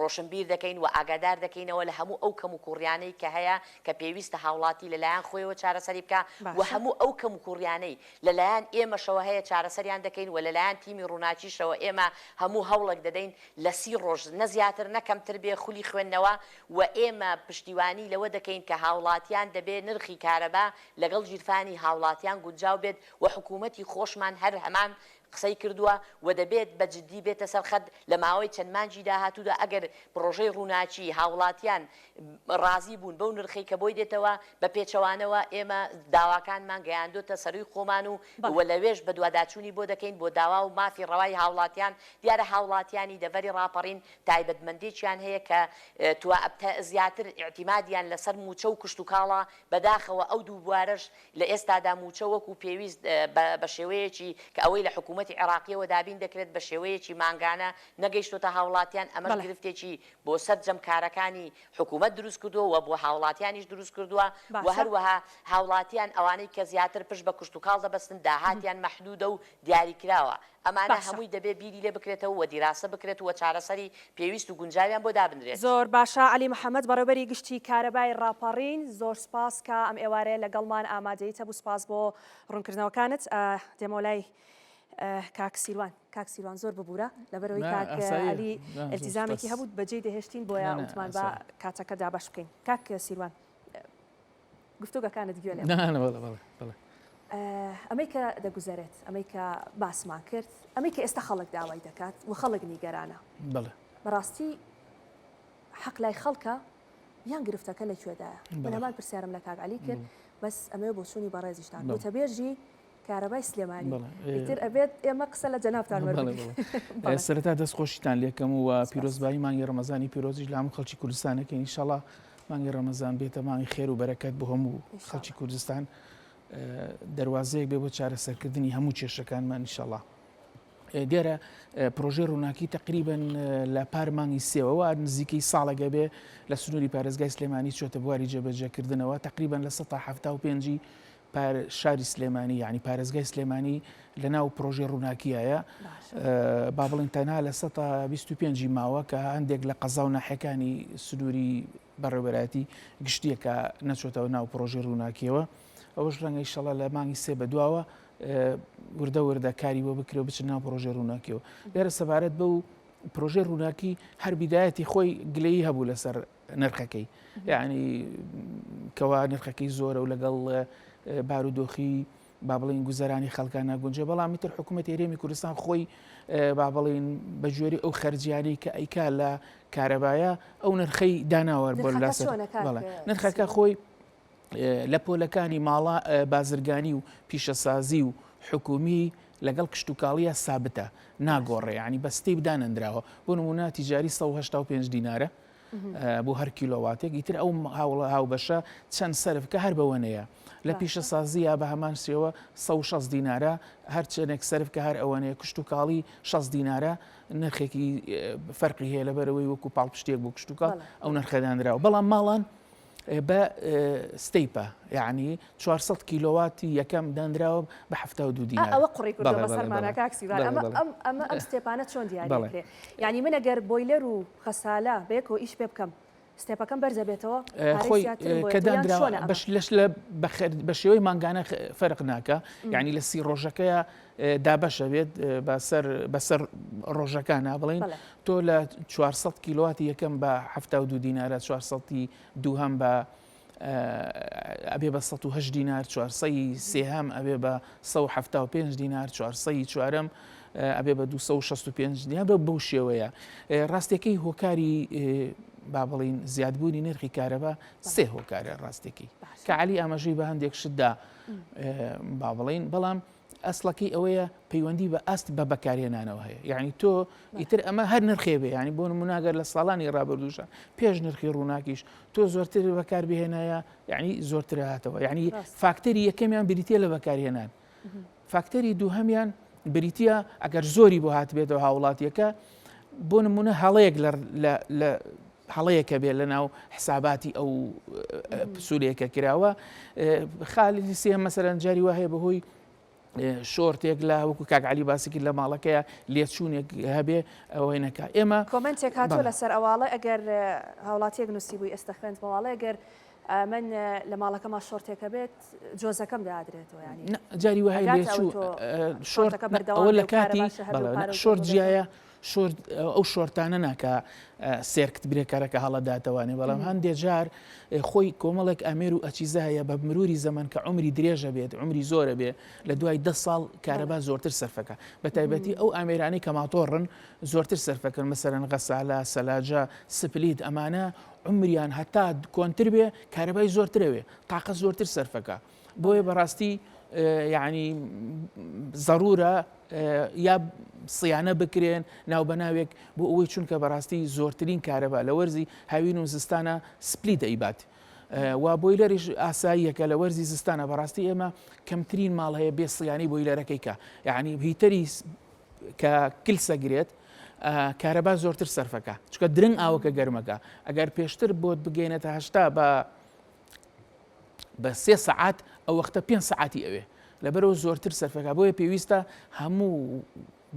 ڕۆشنبیر دەکەین و ئاگادار دەکەینەوە لە هەموو ئەو کەم و کوڕیانەی کە هەیە کە پێویستە هاوڵاتی لەلایەن خۆیەوە چارەسەری بکە و هەموو ئەو کەم و کوڕیانەی لەلایەن ئێمەشەوە هەیە چارەسەریان دەکەین و لەلایەن تیمی ڕووناکیشەوە ئێمە هەموو هەوڵێک دەدەین لە 30 ڕۆژ نەزیاتر نەکەمتر بێ خولی خوێندنەوە و ئێمە پشتیوانی لەوە دەکەین کە هاوڵاتیان دەبێت نرخی کارەبا لەگەڵ گیرفانی هاوڵاتیان گونجاو بێت و حکوومەتی خۆشمان هەر هەمان قسەی کردووە و دەبێت بە جددی بێتە سەرخەت لە ماوەی چەند مانجی داهاتوودا ئەگەر پرۆژەی ڕووناچی هاوڵاتیان ڕازی بوون بەو نرخی کە بۆی دێتەوە بە پێچەوانەوە ئێمە داواکانمان گەیاندۆتە سەروی خۆمان و لەوێش بە دوواداچوونی بۆ دەکەین بۆ داوا و مافی ڕەوای هاوڵاتیان دیارە هاوڵاتیانی دەڤەری ڕاپەڕین تایبەتمەندێکیان هەیە کە زیاتر ئاعتیمادیان لەسەر موچە و کشت و کاڵە بەداخەوە ئەو دوو بوارەش لە ئێستادا موچە وەکو پێویست بە شێوەیەکی کە ئەوەی لە حکوومەتی عێراقیەوە دابین دەکرێت بە شێوەیەکی ماگانە نەگەیشتۆتە هاوڵاتیان ئەمە گرفتێکی بۆ سەرجەم کارەکانی حکوومەت دروست کردووە و بۆ هاوڵاتیانیش دروست کردووە و هەروەها هاوڵاتیان ئەوانەی کە زیاتر پشت بە کشت و کاڵ دەبەستن داهاتیان مەحدودە و دیاری کراوە ئەمانە هەمووی دەبێت بیری لێ بکرێتەوە و دیراسە بکرێت و چارەسەری پێویست و گونجاویان بۆ دابنرێت. زۆر باشە عەلی محەممەد بەڕێوەبەری گشتی کارەبای ڕاپەڕین زۆر سپاس کە ئەم ئێوارەیە لەگەڵمان ئامادەیتە بوو سپاس بۆ ڕوونکردنەوەکانت دێمەلای کاک سیروان زۆر ببوورە لەبەرەوەی کاک عەلی ئەلتیزامێکی هەبوو بەجێ دەهێشتین بۆیە وتمان بە کاتەکەدا باش بکەین. کاک سیروان گفتوگەکانت گوێ لێ ئەمەی کە دەگوزارێت ئەمەی کە باسمان کرد ئەمەی کە ئێستا خەڵک داوای دەکات و خەڵک نیگەرانە بەڕاستی حەق لای خەڵکە یان گرفتەکە لەکوێدایە بەنەمان پرسیارم لە کاک عەلی کرد بەس ئەمەوە بۆ سوونی بەڕێزیشتان وتەبێژی کارەبای سلێمانی ئیتر ئەبێت ئێمە قسە لە جەنابتان وەربگرین. سەرەتا دەستخۆشیتان لێکەم و پیرۆزبایی مانگی ڕەمەزانی پیرۆزیش لە هەموو خەڵکی کوردستانەکەین ئینشەڵڵا مانگی ڕەمەزان بێتە مانگی خێر و بەرەکەت بۆ هەموو خەڵکی کوردستان دەواازەیەک بێ بۆ چارەسەرکردنی هەموو کێشەکانمان ئینشەڵڵا. دیارە پرۆژەی ڕووناکی تقریبن لە پارمانگی سێوەوە نزیکەی ساڵێکە بێ لە سنووری پارێزگای سلێمانی چۆتە بواری جێبەجێکردنەوە تقریبن لە 175 شاری سلێمانی یعنی پارێزگای سلێمانی لە ناو پرۆژەی ڕووناکیایە با بڵین تەنها لە 125 ماوە کە هەندێک لە قەزا و ناحیەکانی سنووری بەڕێوەبەرایەتی گشتیە کە نەچۆتەوە ناو پرۆژەی ڕووناکیەوە ئەوەش ڕەنگە ئینشەڵڵا لە مانگی سێ بەدواوە وردە کاری بۆ بکرێ و بچن ناو پرۆژەی ڕووناکیەوە. لێرە سەبارەت بە و پرۆژەی ڕووناکی هەر بیدایەتی خۆی گلەیی هەبوو لەسەر نرخەکەی یعنی کەوا نرخەکەی زۆرە و لەگەڵ بارودۆخی با بڵین گوزەرانی خەڵکان ناگونجێ بەڵام تر حکوومەتی هەرێمی کوردستان خۆی با بڵین بەجێری ئەو خەرجیانەی کە ئەیکا لە کارەبایە ئەو نرخەی داناوە بۆ لەسەر نرخەکە خۆی لە پۆلەکانی ماڵە بازرگانی و پیشەسازی و حکومی لەگەڵ کشتتوکاڵیە سابتە ناگۆڕێ ینی بەستەی بدانەندراوە بۆ نمونە تیجاری 185 دینارە بۆ هەر کیلۆواتێک ئیتر ئەو هاوبەشە چەند سەرفکە هەر بەوەنەیە لە پیشەسازیە بە هەمان شێوە 160 دینارە هەر چەندێک سەرفکە هەر ئەوەنەیە کشتتوکاڵی 6 دینارە نرخێکی فەرقی هەیە لەبەرەوەی وەکو پاڵپشتێک بۆ کشتتوکاڵ ئەو نرخەدانراوە بەڵام ماڵان بە ستەیپە یعنی 400 کیلۆواتی یەکەم دانراوە بە 72 دینار. ئەوە قوڕی کردووە بەسەرمانە کاک سیروان ئەمە ئەم ستێپانە چۆن دیاری دەکرێت یعنی من ئەگەر بۆیلەر و خەسالە بەیەکەوە ئیش پێ بکەم ستێپەکەم بەرزە بێتەوە خۆی کەدانراوە بەش لە بە شێوەی مانگانە فەرق ناکە یعنی لە 30 ڕۆژەکەیە دابەشە بێت بەسەر ڕۆژەکانە بڵین تۆ لە 400 کیلواتی یەکەم بە 72 دینارە 400 دووهەم بە ئەبێ بە 108 دینار 400 سێهەم ئەبێ بە 175 دینار 400 چوارەم ئەبێ بە 265 دینار بەو شێوەیە ڕاستیەکەی هۆکاری با بڵین زیادبوونی نرخی کارەبا سێ هۆکارە ڕاستێکی کە علی ئاماژەی بە هەندێک شتدا با بڵین بەڵام ئەسڵەکەی ئەوەیە پەیوەندی بە ئەست بە بەکارهێنانەوە هەیە یعنی تۆ ئیتر ئەمە هەر نرخێ بێ ینی بۆ نموناگەر لە ساڵانی ڕابردووشە پێش نرخی ڕووناکیش تۆ زۆرتر بەکاربهێنایە یعنی زۆرتر هاتەوە یعنی فاکتەری یەکەمیان بریتە لە بەکارهێنان فاکتەری دووهەمیان بریتە ئەگەر زۆری بۆ هات بێتەوە هاوڵاتیەکە بۆ نمونە هەڵەیەک لە هەڵەیەکە بێت لە ناو حساباتی ئەو پسوولەیەکە کراوە خالی سێم مەسەرەن جاری وهەیە بەهۆی شۆرتێک لە وەکو کاکعلی باسێکی لە ماڵەکەیە لێچوونێک هەبێ ئەوەی نەکا ئێمە کۆمنتێک هاتووە لەسەر ئەواڵە ئەگەر هاوڵاتیەک نووسی بووی ئێستا خوێنت بەواڵە ئەگەر من لە ماڵەکەما شۆرتێکە بێت جۆزەکەم دادرێتەوە ینی جاری وهەیە لێچوو ئەوە لە کاتی شۆرت جیایە ئەو شۆرتانە ناکە سێرکت برێکارەکە هەڵەداتەوانێ بەڵام هەندێک جار خۆی کۆمەڵێک ئەمێر و ئەچیزە هەیە بە مروری زەمان کە عمری درێژە بێت عمری زۆرە بێ لە دوای 10 ساڵ کارەبا زۆرتر سەرفەکە بە تایبەتی ئەو ئامێرانەی کە ماتۆڕن زۆرتر سەرفەکەن مەسەرەن غەسالە سەلاجە سپلید ئەمانە عمریان هەتا کۆنتر بێ کارەبای زۆرترەوێ تاقە زۆرتر سەرفەکە بۆیە بەڕاستی یعنی ضرورە یا سیانە بکرێن ناو بەناوێک بۆ ئەوەی چونکە بەڕاستی زۆرترین کارەبا لە وەرزی هاوین و زستانە سپلی دەیبات و بۆیلەریش ئاساییەکە لە وەرزی زستانە بەڕاستی ئێمە کەمترین ماڵ هەیە بێ سیانی بۆیلەرەکەیکە یعنی هیتەری کە کلسەگرێت کارەبا زۆرتر سەرفەکە چکە درنگ ئاوەکە گەرمەکە ئەگەر پێشتر بۆت بگەینێتە هەشتا بە 3 سەعات ئەو وەختە 5 سەعاتی ئەوێ لەبەرەوە زۆرتر سەرفەکە بۆیە پێویستە هەموو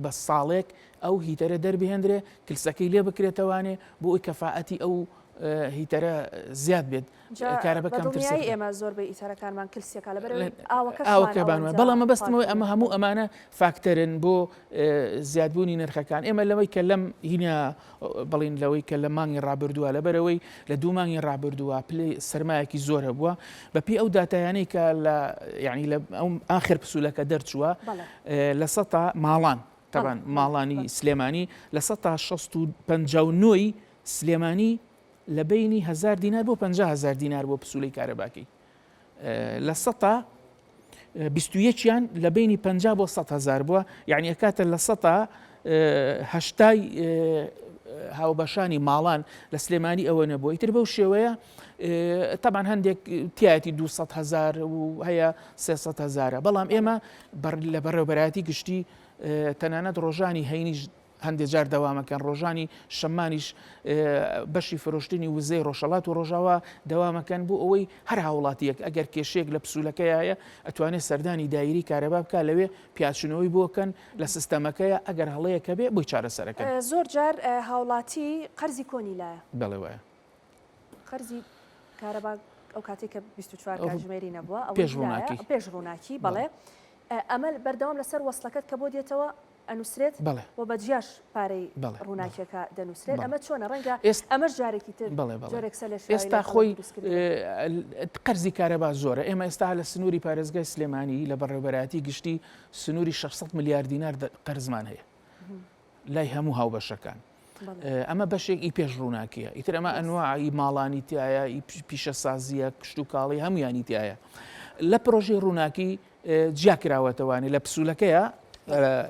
بە ساڵێک ئەو هیتەرە دەربهێنرێ کلسەکەی لێ بکرێتەوانێ بۆ ئەوی کەفاەتی ئەو هیتەرە زیاد بێت کارەبەکەم ئێمە زۆر بە ئیتەرەکانمان کلسیەکە لەبەرەوەی ئاوەکەبانوە بەڵام مەبەستمەوەی ئەمە هەموو ئەمانە فاکتەرن بۆ زیادبوونی نرخەکان ئێمە لەوەی کە لەم هینە بڵین لەوەی کە لە مانگی ڕابردووە لەبەرەوەی لە 2 مانگی ڕابردووە پلەی سەرمایەکی زۆرە بووە بەپی ئەو داتایانەی کە لە یعنی لە ئەو ئاخر پسوولەکە دەرچووە لە 100 ماڵان طبعا ماڵانی سلێمانی لە 159 سلێمانی لە بینی 1000 دینار بۆ 50,000 دینار بۆ پسوولەی کارەباکەی لە 121یان لە بینی 50 بۆ 100,000 بووە یعنی ئەکاتە لە 100 هەشتای هاوبەشانی ماڵان لە سلێمانی ئەوە نەبووە ئیتر بەو شێوەیە طبعا هەندێک تایەتی 200,000 و هەیە 300,000 بەڵام ئێمە لە بەڕێوەبەرایەتی گشتی تەنانەت ڕۆژانی هەینیش هەندێک جار دەوامەکەن ڕۆژانی شەمانیش بەشی فرۆشتنی وزەی ڕۆژەڵات و ڕۆژاوا دەوامەکەن بۆ ئەوەی هەر هاوڵاتیەک ئەگەر کێشەیەک لە پسوولەکەیە ئەتوانێت سەردانی دایری کارەبا بکە لەوێ پیاچنەوەی بۆکەن لە سیستەمەکەیە ئەگەر هەڵەیەکە بێ بۆی چارەسەرەکەن زۆر جار هاوڵاتی قەرزی کۆنی لایە بەڵێ وایە قەرزی کارەبا ئەو کاتێک کە 24 کاتژمێری نەبووە پێش ڕووناکی بەڵێ ئەمە بەردەوام لەسەر وەسڵەکەت کە بۆ دێتەوە ئەنووسرێت و بەجیاش پارەی ڕووناکیەکە دەنووسرێت ئەمە چۆنە ڕەنگە ئەمەش جارێکی تر ئێستا خۆی قەرزی کارەبا زۆرە ئێمە ئێستا لە سنووری پارێزگای سلێمانی لە بەڕێوەبەرایەتی گشتی سنووری 600 میلیارد دینار قەرزمان هەیە لای هەموو هاوبەشەکان ئەمە بەشێکی پێش ڕووناکیە ئیتر ئەمە ئەنواعی ماڵانی تایە پیشەسازیە کشت و کاڵی هەمویانی تایە لە پرۆژەی ڕووناکی جیاکراوەتەوانێ لە پسوولەکەیە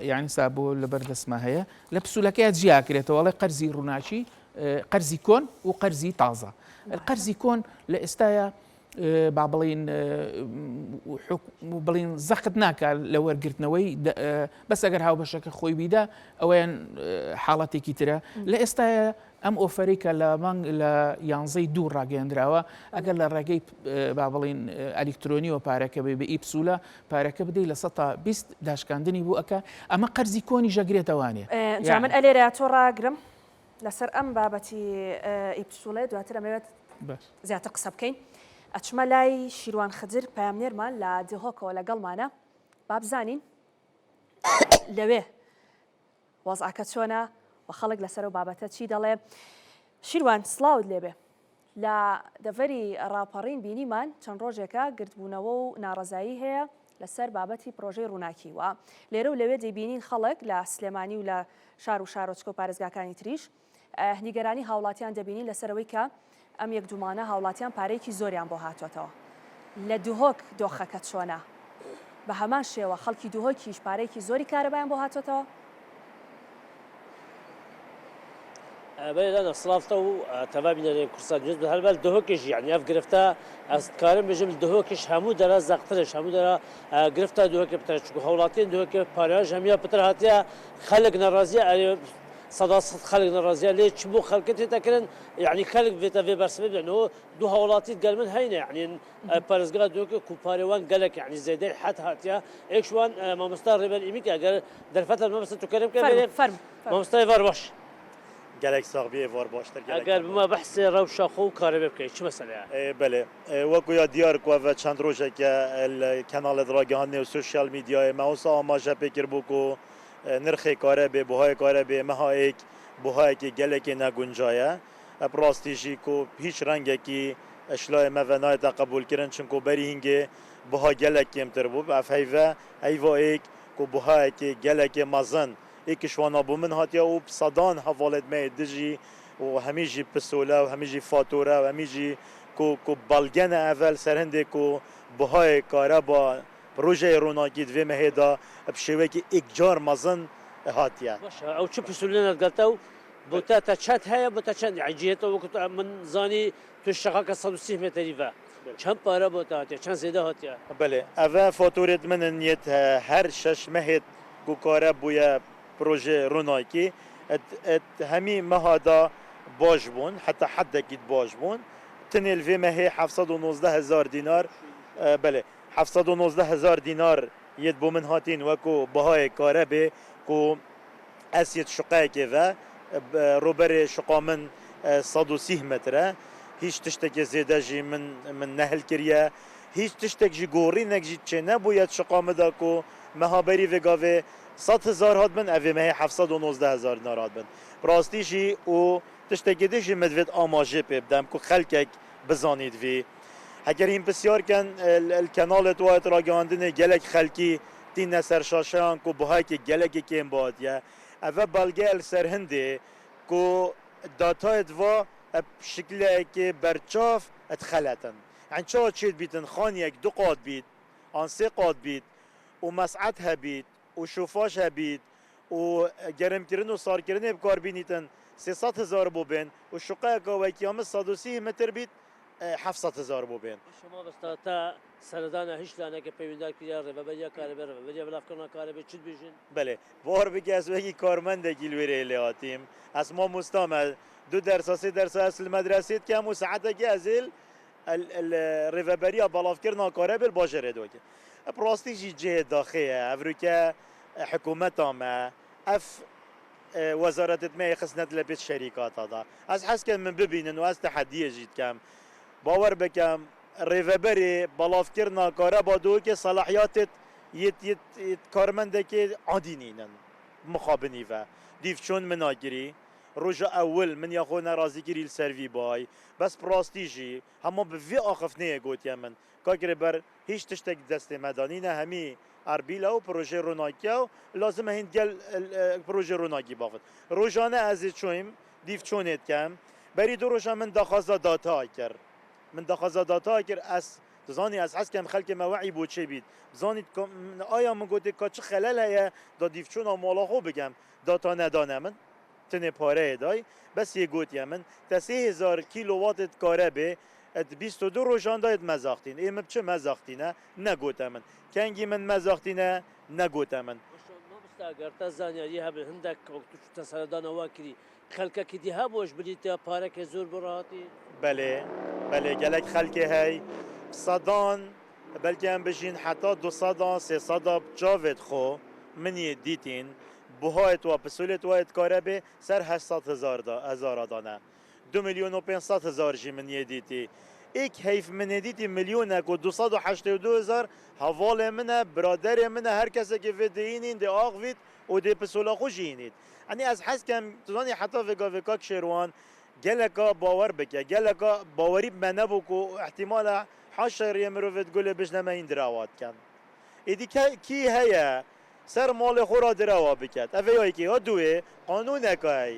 یعنی سابۆ لە بەردەسما هەیە لە پسوولەکەی جیاکرێتەوەڵێ قەرزی ڕووناکی قەرزی کۆن و قەرزی تازە قەرزی کۆن لە ئێستاە با بڵین زەخت ناکە لە وەرگرتنەوەی بەس ئەگەر هاوبەشەکە خۆی بیدا ئەوەیان حاڵەتێکی ترە لە ئێستاە ئەم ئۆفەری کە لە مانگ لە 11 ڕاگەیاندراوە ئەگەر لە ڕێگەی با بڵین ئەلکترۆنیەوە پارەکە بێ بە ئیپسوولە پارەکە بدەیت لە 120 داشکاندنی بوو ئەەکە ئەمە قەرزی کۆنی ژەگرێتەوانێ جامن ئەلێرە تۆ ڕاگرم لەسەر ئەم بابەتی ئیپسوڵێ دواتر ئەمەوێت باش زیاتر قسە بکەین. ئەچمە لای شیروان خدر پامنێرمان لە دهۆکەوە لەگەڵمانە با بزانین لەوێ وەزعەکە چۆنە و خەڵک لەسەر و بابەتە چی دەڵێ. شیروان سڵاوت لێبێ. لە دەڤەری ڕاپەڕین بینیمان چەند ڕۆژێکە گرتبوونەوە و ناڕەزایی هەیە لەسەر بابەتی پرۆژەی ڕووناکیوە. لێرە و لەوێ دەیبینین خەڵک لە سلێمانی و لە شار و شارۆچکە و پارێزگاکانی تریش نیگەرانی هاوڵاتیان دەبینین لەسەرەوەی کە ئەم یەک دومانە هاوڵاتیان پارەیەکی زۆریان بۆ هاتوۆتەوە. لە دوهۆک دۆخەکە چۆنە؟ بە هەمان شێوە خەڵکی دوهۆکیش پارەیەکی زۆری کارەبایان بۆ هاتوۆتەوە؟ بەێدانە سڵافتە و تەبابینەرێن کورسان جز بە هەلبەل دهۆکیش یعنی ئەف گرفتە ئەس کارم بێژم دهۆکیش هەموو دەرە زەقترش هەموو دەرە گرفتە دهۆکێ پتر چکو هەوڵاتیان دهۆکێ پارێژ هەمیە پتر هاتیە خەلک نەڕازیە ئەرێ سەدا خەلک نەڕازیە لێ چ بۆ خەڵکت تێتەکردن یعنی خەلک بێتە وێ بەرسبێ بێنەوە دوو هەوڵاتی گەلمن هەینە یعنی پارێزگا دهۆکێ و پارێوان گەلک یعنی زێدەی حەت هاتیە ئێکشوان مامۆستا ڕێبەر ئیمیکە ئەگەر دەرفەتە مەبەستە تو کەرم کە مامۆستای ڤەر باش گەلێک ساغبیە وار باشتر ئەگەر بمە بەحسێ ڕەوشەخۆ و کارەبێ بکەیت چ مەسەلەیە؟ بەێ وەکو یا دیار کوڤە چەند ڕۆژێکە کەناڵێت ڕاگەهاندنێ و سوسیال میدیایە ماوەسا ئاماژە پێکرد بوو و نرخی کارە بێ بۆهای کارە بێ مەهایەک بۆهایەکی گەلێکی نەگونجایە ئەپڕاستیژی و هیچ ڕەنگێکی ئەشلای مەڤە نایەتە قبولکردن چونکو بەری هینگێ بۆها گەلێک کێمتر بوو ئەفەیڤە ئەیڤایەک و بۆهایەکی گەلێکی مەزن ایکشوانا بو من هاتیا و صدان حوالت می دجی و همیجی پسوله و همیجی فاتوره و همیجی کو بالگن اول سرهنده کو بهای کاره با پروژه روناکی دوی مهدا بشوی که اکجار مزن هاتیا باشه او چه پسوله نگلتو بوتا تا چت هيا بوتا چند عجیت و من زانی تو شقاق 130 متری و چند پاره بوتا هاتیا چند زیاده هاتیا بله اول فاتورت من نیت هر شش مهد کو کاره بویا پروژه روناکی همی مهادا باش بون حتی حد کید باش بون تنیل وی مه 719,000 دینار بله 719,000 دینار ید بو من هاتین وکو بهای کاره به کو اسید شقه که و روبر شقا من 130 متره هیچ تشتک زیده جی من نهل کریه هیچ تشتک جی گوری نگجی چه نبوید شقا مدا کو مهابری وگاوه 100,000 هات بن اوی مه 719,000 دینار هات بن راستیشی و تشتکی دیشی مدوید آماجه پیبدم که خلکک بزانید وی اگر این بسیار کن الکانال توایت را گاندنه گلک خلکی تین نسر شاشان که بهای که گلکی کم باد یا اوه بلگه السرهنده که داتایت و شکلی که برچاف اتخلتن یعنی چه چید بیتن خانی یک دو قاد بید آن سه قاد بید و مسعت هبید و شوفاش هبید و گرم کردن و سار کردن بکار بینیتن 300,000 بو بین و شقه که کیام 130 متر بید 700,000 بو بین شما بستا تا سردان هیچ لانه که پیوندار کردیا ربابیا کاره بر ربابیا بلاف کردن کاره به چی بیشین بله بار بگی از وکی کارمند گیلوری لیاتیم از ما مستعمل 2 درس 3 درس اصل مدرسه کم و ساعت که ازل الربابیا بلاف کردن کاره بر باجره دوکه براستیجی جه داخله افریقا حکومت ما اف وزارت ما خصنت لبیت شرکات هذا از حس کن من ببینن و از تحدیه جید کم باور بکم ریوبری بلاف کرنا کاره با دو که صلاحیات یت کارمنده که عادی نینن مخابنی و دیف چون مناگری روز اول من یا خو ناراضی گیری سروی بای بس براستیجی همه به وی آخف نه گوت من کاگر بر هیچ تشتک دست مدانی نه همی اربیلا و پروژه روناکیا لازم هند گل پروژه روناکی بافت روزانه از چویم دیف چونت کم بری دو روزا من دخازا داتا کر من دخازا داتا کر از زانی از حس کم خلک موعی بود چه بید زانی آیا من گوته که چه خلل هیا دا دیف چون مالا خو بگم داتا ندانه من تنه پاره دای بس یه گوتی من تا 3000 کیلووات کاره به 22 روزان داید مزاختین ایم بچه مزاختینه نگوته من کنگی من مزاختینه نگوته من ما بستا گرتا زانیاری هب هندک وقت سردان واکری خلک کی دی هبوش بدیت پاره که زور براتی بله گلک خلک هی صدان بلکه هم بشین حتی 200 300 جاوید خو منی دیتین بهایت و پسولت وایت کاربه سر 800,000 دانه 2,500,000 جی من یدیتی ایک حیف من یدیتی میلیون و 282,000 حوال منه برادر منه هر کسی که ویدینین دی آقوید و دی پسولا خوشینید یعنی از حس کم تزانی حتی وگا کشیروان گلکا باور بکه گلکا باوری منه بکو احتمال حشر یمروفت گله بجنمه این دراوات کن ایدی کی هیا سر مال خورا دروا بکد اوه که ها دوه قانونه که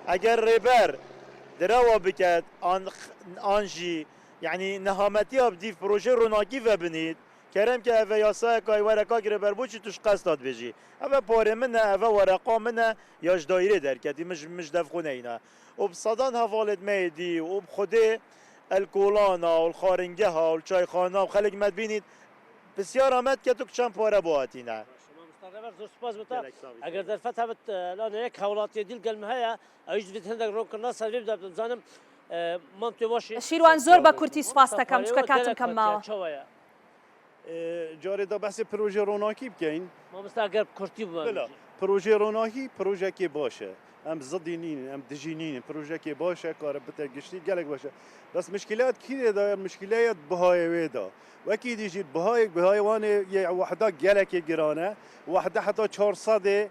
اگر ریبر دروا بکد آنجی یعنی نهامتی ها بدیف پروژه روناکی و بنید کرم که اوه یاسای که ورقا گره بوچی توش قصداد بجی اوه پاره منه اوه ورقا منه یاش دایره در کدی مش دفخونه اینا و بصدان حوالت میدی و بخوده الکولانا و الخارنگه ها و الچایخانه و خلق مد بینید بسیار آمد که تو چند پاره بواتینه زور سپاس بتا اگر در فتح بت لانه یک حولاتی دیل قلم هيا ايش بيت هندك روك الناس اللي بدا بزانم منطقه واش شیروان زۆر بە کورتی سپاس دەکەم چکە کاتم کەم ماوە جاری دا بحث پروژه روناکی بکەین ما مستاقر کورتی بلا پروژه روناکی پروژه که باشه ام زدی نین ام دژی نین پروژه که باشه کار بته گشتی گلک باشه بس مشکلات کی دا مشکلات بهای ودا وکی دیجید بهای وان یه وحده گلک گرانه وحده حتی 400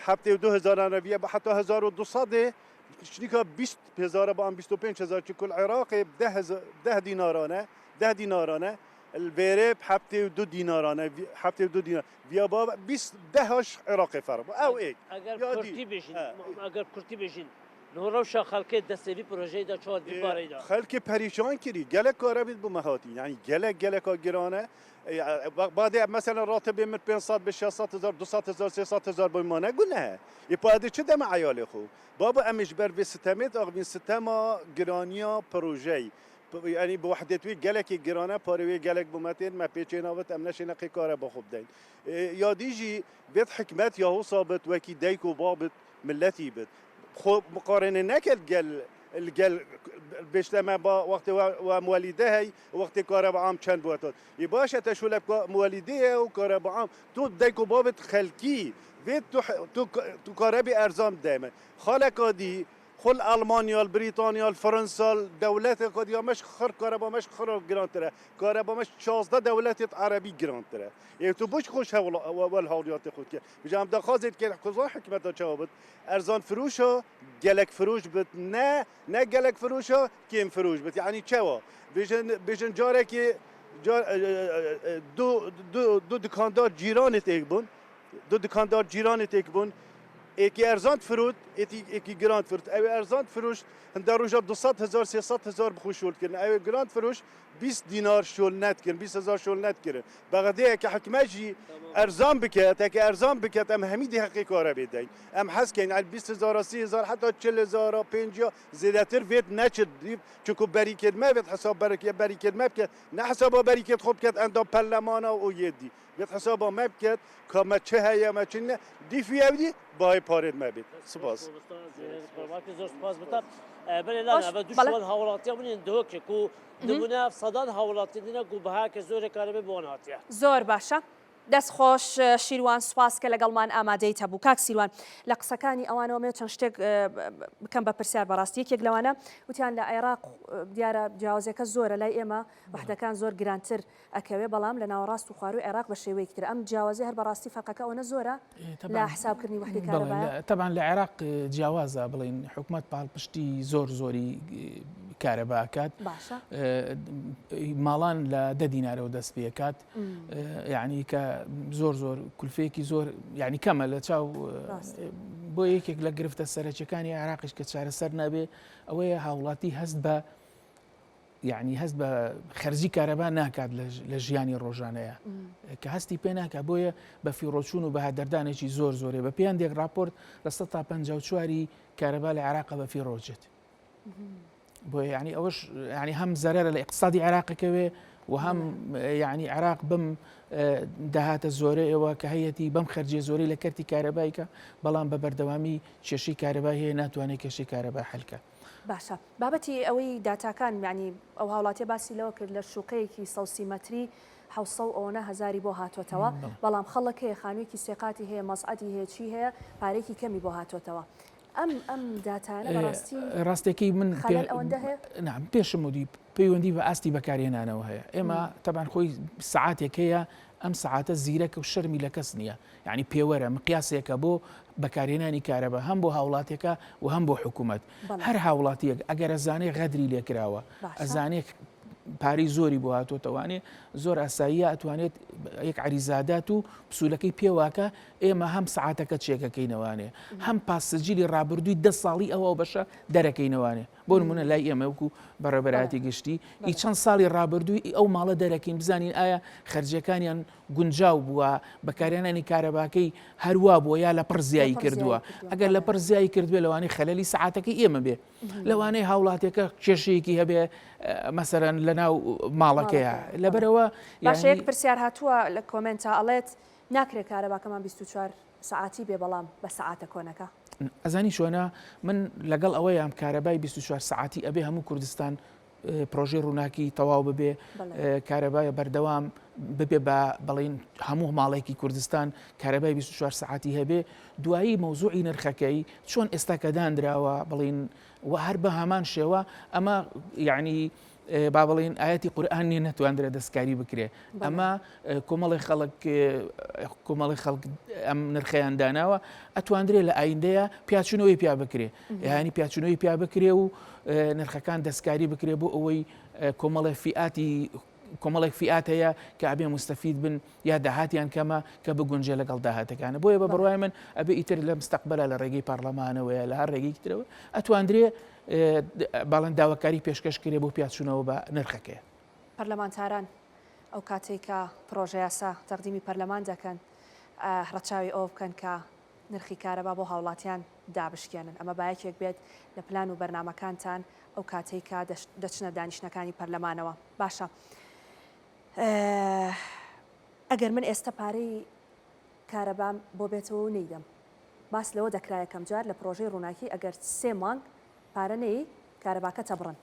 هفته 2000 نویه حتی 1200 شريكه 20,000 با 25,000 كل عراق 10 دينارانه 10 دينارانه البيرب حبتي 2 دينارانه حبتي 2 دينار بيا بابا 10 عراقي فرق او هيك اگر كرتي بيجين نوروشا خلقي دستوي بروجي دا چوت بباري دا خلقي پریشان کردی گلک کار بید بمهاتی یعنی گلک گرانه بعد مثلا راتب من 500 به 600,000 200,000 300,000 بمانه گونه يبقى چه دم عيالي خو بابا امش بر به ستمت اغبين ستما گرانيا پروژه يعني بوحدتوي گلك گرانه پاروي گلك بومتين ما پیچيناوت امنش نقي کار با خوب دين يا ديجي بيت حكمت يا هو صابت وكي ديكو بابت ملتي بت خو مقارنه نکل الجل بيشتما با وقت ومواليده هي وقت كهرباء عام چند بوتات يباش تشولب مواليده وكهرباء عام تو ديكو بابت خلقي بيت تو كهرباء ارزام دائما خالقادي خل المانيا بريطانيا فرنسا الدولات قد مش خر كهرباء مش خر جرانتره كهرباء مش 16 دولات عربي جرانتره يعني تو بوش خوش والهوليات خود که بجام دخازت که خدا حکمت جوابت ارزان فروشا گلک فروش بت نه گلک فروشا کیم فروش بت يعني چوا بيجن جاره که دو دکاندار جیران تکبون دو دکاندار جیران تکبون اکی ارزان فرود اکی گراند فرود او ارزان فروش هنده روژا 200,000 300,000 بخوش شول کردن او گراند فروش 20 دینار شول نت کردن 20,000 شول نت کردن بغده اکی حکمه جی ارزان بکت اکی ارزان بکت ام همیدی حقی کاره بیدین ام حس کن على 20,000 30,000 حتی 40,000 50 زیادتر وید نچد چونکو بریکت ما وید حساب بریکت ما بکت نه حسابا بریکت خوب کت اندام پرلمانا و یدی وید حسابا ما بکت که چه هیا ما چه نه دی فیودی باي بارد ما بيت سپاس زور سپاس بتا بله لا با دوش ول حوالاتی من دوک کو دبونه صدان حوالاتی دینا کو بها که زور کاربه بوناتیا زۆر باشە دەست خۆش شیروان سوپاس کە لەگەڵمان ئامادەیت هەبوو کاک سیروان لە قسەکانی ئەوانەوە چەند شتێک بکەم بە پرسیار بەڕاستی یەکێک لەوانە وتیان لە عێراق دیارە جیاوازەکە زۆرە لای ئێمە وحدەکان زۆر گرانتر ئەکەوێ بەڵام لە ناوەڕاست و خواروی عێراق بە شێوەیەکی تر ئەم جیاوازە هەر بەڕاستی فەرقەکە ئەوەنە زۆرە لە حسابکردنی وحدی کارەبایە طبعا لە عێراق جیاوازە بڵین حکوومەت پاڵپشتی زۆری کارەباکات ماڵان لە 10 دینارەوە دەست پێکات یعنی کە زۆر کولفەیەکی زۆر یعنی کەمە لە چاو بۆ یەکێک لە گرفتە سەرچەکانی عێراقیش کە چارەسەر نابێ ئەوەیە هاوڵاتی هەست بە یعنی هەست بە خەرجی کارەبا ناکات لە ژیانی ڕۆژانەیە کە هەستی پێ ناکە بۆیە بە فیڕۆچوون و بەهادەردانێکی زۆرێ بە پێیان دێک راپۆرت لە 100 تا 54 کارەبا لە عێراقە بە فیڕۆچێت بۆیە یعنی ئەوەش یعنی هەم زەرەرە لە اقتصادی عێراقەکەوێ و هەم یعنی عێراق بم داهاتە زۆرە ئێوە کە هەیەی بەم خەرجیە زۆری لە کەرتی کارەبایکە بەڵام بە بەردەوامی کێشەی کارەبای هەیە ناتوانێت کێشەی کارەبا حەلکە باشە بابەتی ئەوەی داتاکان یعنی ئەو هاوڵاتیە باسی لەوە کرد لە شوقەیەکی سەوسیمەتری 1970 بۆ هاتوۆتەوە بەڵام خەڵک هەیە خانوویەکی سێقاتی هەیە مەسعەدی هەیە چی هەیە پارێکی کەمی بۆ هاتوۆتەوە ئەم داتانە بەڕاستی ڕاستێکی من ئەوەندە هەیە پێشم وتی پەیوەندی بە ئاستی بەکارهێنانەوە هەیە ئێمە تەبان خۆی سعاتێک هەیە ئەم سعاتە زیرەکە و شەرمی لە کەس نییە یعنی پێوەرە مقیاسێکە بۆ بەکارهێنانی کارەبە هەم بۆ هاوڵاتێکە و هەم بۆ حکوومەت هەر هاوڵاتیەک ئەگەر ئەزانێ غەدری لێکراوە ئەزانێک پاری زۆری بۆ هاتۆتەوانێ زۆر ئاساییە ئەتوانێت یەک عریزادات و پسوولەکەی پێواکە ئێمە هەم سعاتەکە چێکەکەینەوانێ هەم پاسەجلی ڕابردووی 10 ساڵی ئەوە بەشە دەرەکەینەوانێ بۆ نمونە لای ئێمە وەکو بەڕێبەراتی گشتی ئی چەند ساڵی ڕابردووی ئەو ماڵە دەرەکەین بزانین ئایا خەرجەکانیان گونجاو بووە بەکارهێنانی کارەباکەی هەروە بووە یا لە پڕ زیایی کردووە ئەگەر لە پڕ زیایی کردوێ لەوانەیە خەلەلی سعاتەکەی ئێمە بێ لەوانەیە هاوڵاتێکە کێشەیەکی هەبێ مەسەرەن لەناو ماڵەکەیە لەبەرەوە باشە یەک پرسیار هاتووە لە کۆمنتە ئەڵێت ناکرێت کارەباکەمان 24 سعاتی بێ بەڵام بە سعاتە کۆنەکە ئەزانی چۆنە من لەگەڵ ئەوەی ئەم کارەبای 24 سعاتی ئەبێ هەموو کوردستان پرۆژێ ڕووناکی تەواو ببێ کارەبایە بەردەوام ببێ بە بڵین هەموو ماڵێکی کوردستان کارەبای 24 سعاتی هەبێ دوایی مەوزوعی نرخەکەی چۆن ئێستا کە دانراوە بڵین و هەر بە هەمان شێوە ئەمە یعنی با بڵین ئاەتی قورئانی نەتوانرە دەستکاری بکرێ ئەمە کۆمەڵی خەڵک ئەم نرخەیان داناوە ئەتواندرێ لە ئایندەیە پیاچونەوەی پیا بکرێ یعنی پیاچونەوەی پیا بکرێ و نرخەکان دەستکاری بکرێ بۆ ئەوەی کۆمەڵێک فئات هەیە کە ئەبێ مستەفید بن یا داهاتیان کەمە کە بگونجێ لەگەڵ داهاتەکانە بۆیە بە بڕوای من ئەبێ ئیتر لە مستەقبەلە لە ڕێگەی پارلەمانەوەیە لە هەر ڕێگەی ترەوە ئەتواندرێ باڵند داواکاری پێشکەشکرێ بۆ پیاچوونەوە بە نرخەکەیە پەرلەمانتاران ئەو کاتێکە پرۆژە یاسا تەقدیمی پەرلەمان دەکەن ڕەچاوی ئەوە بکەن کە نرخی کارەبا بۆ هاوڵاتیان دابشکێنن ئەمە بایەکێک بێت لە پلان و بەرنامەکانتان ئەو کاتێکە دەچنە دانیشتەکانی پەرلەمانەوە باشە ئەگەر من ئێستا پارەی کارەبام بۆ بێتەوە و نەیدەم باس لەوە دەکرایە کەم جار لە پرۆژەی ڕووناکی ئەگەر 3 مانگ پارە نەی کارەباکە تەبڕن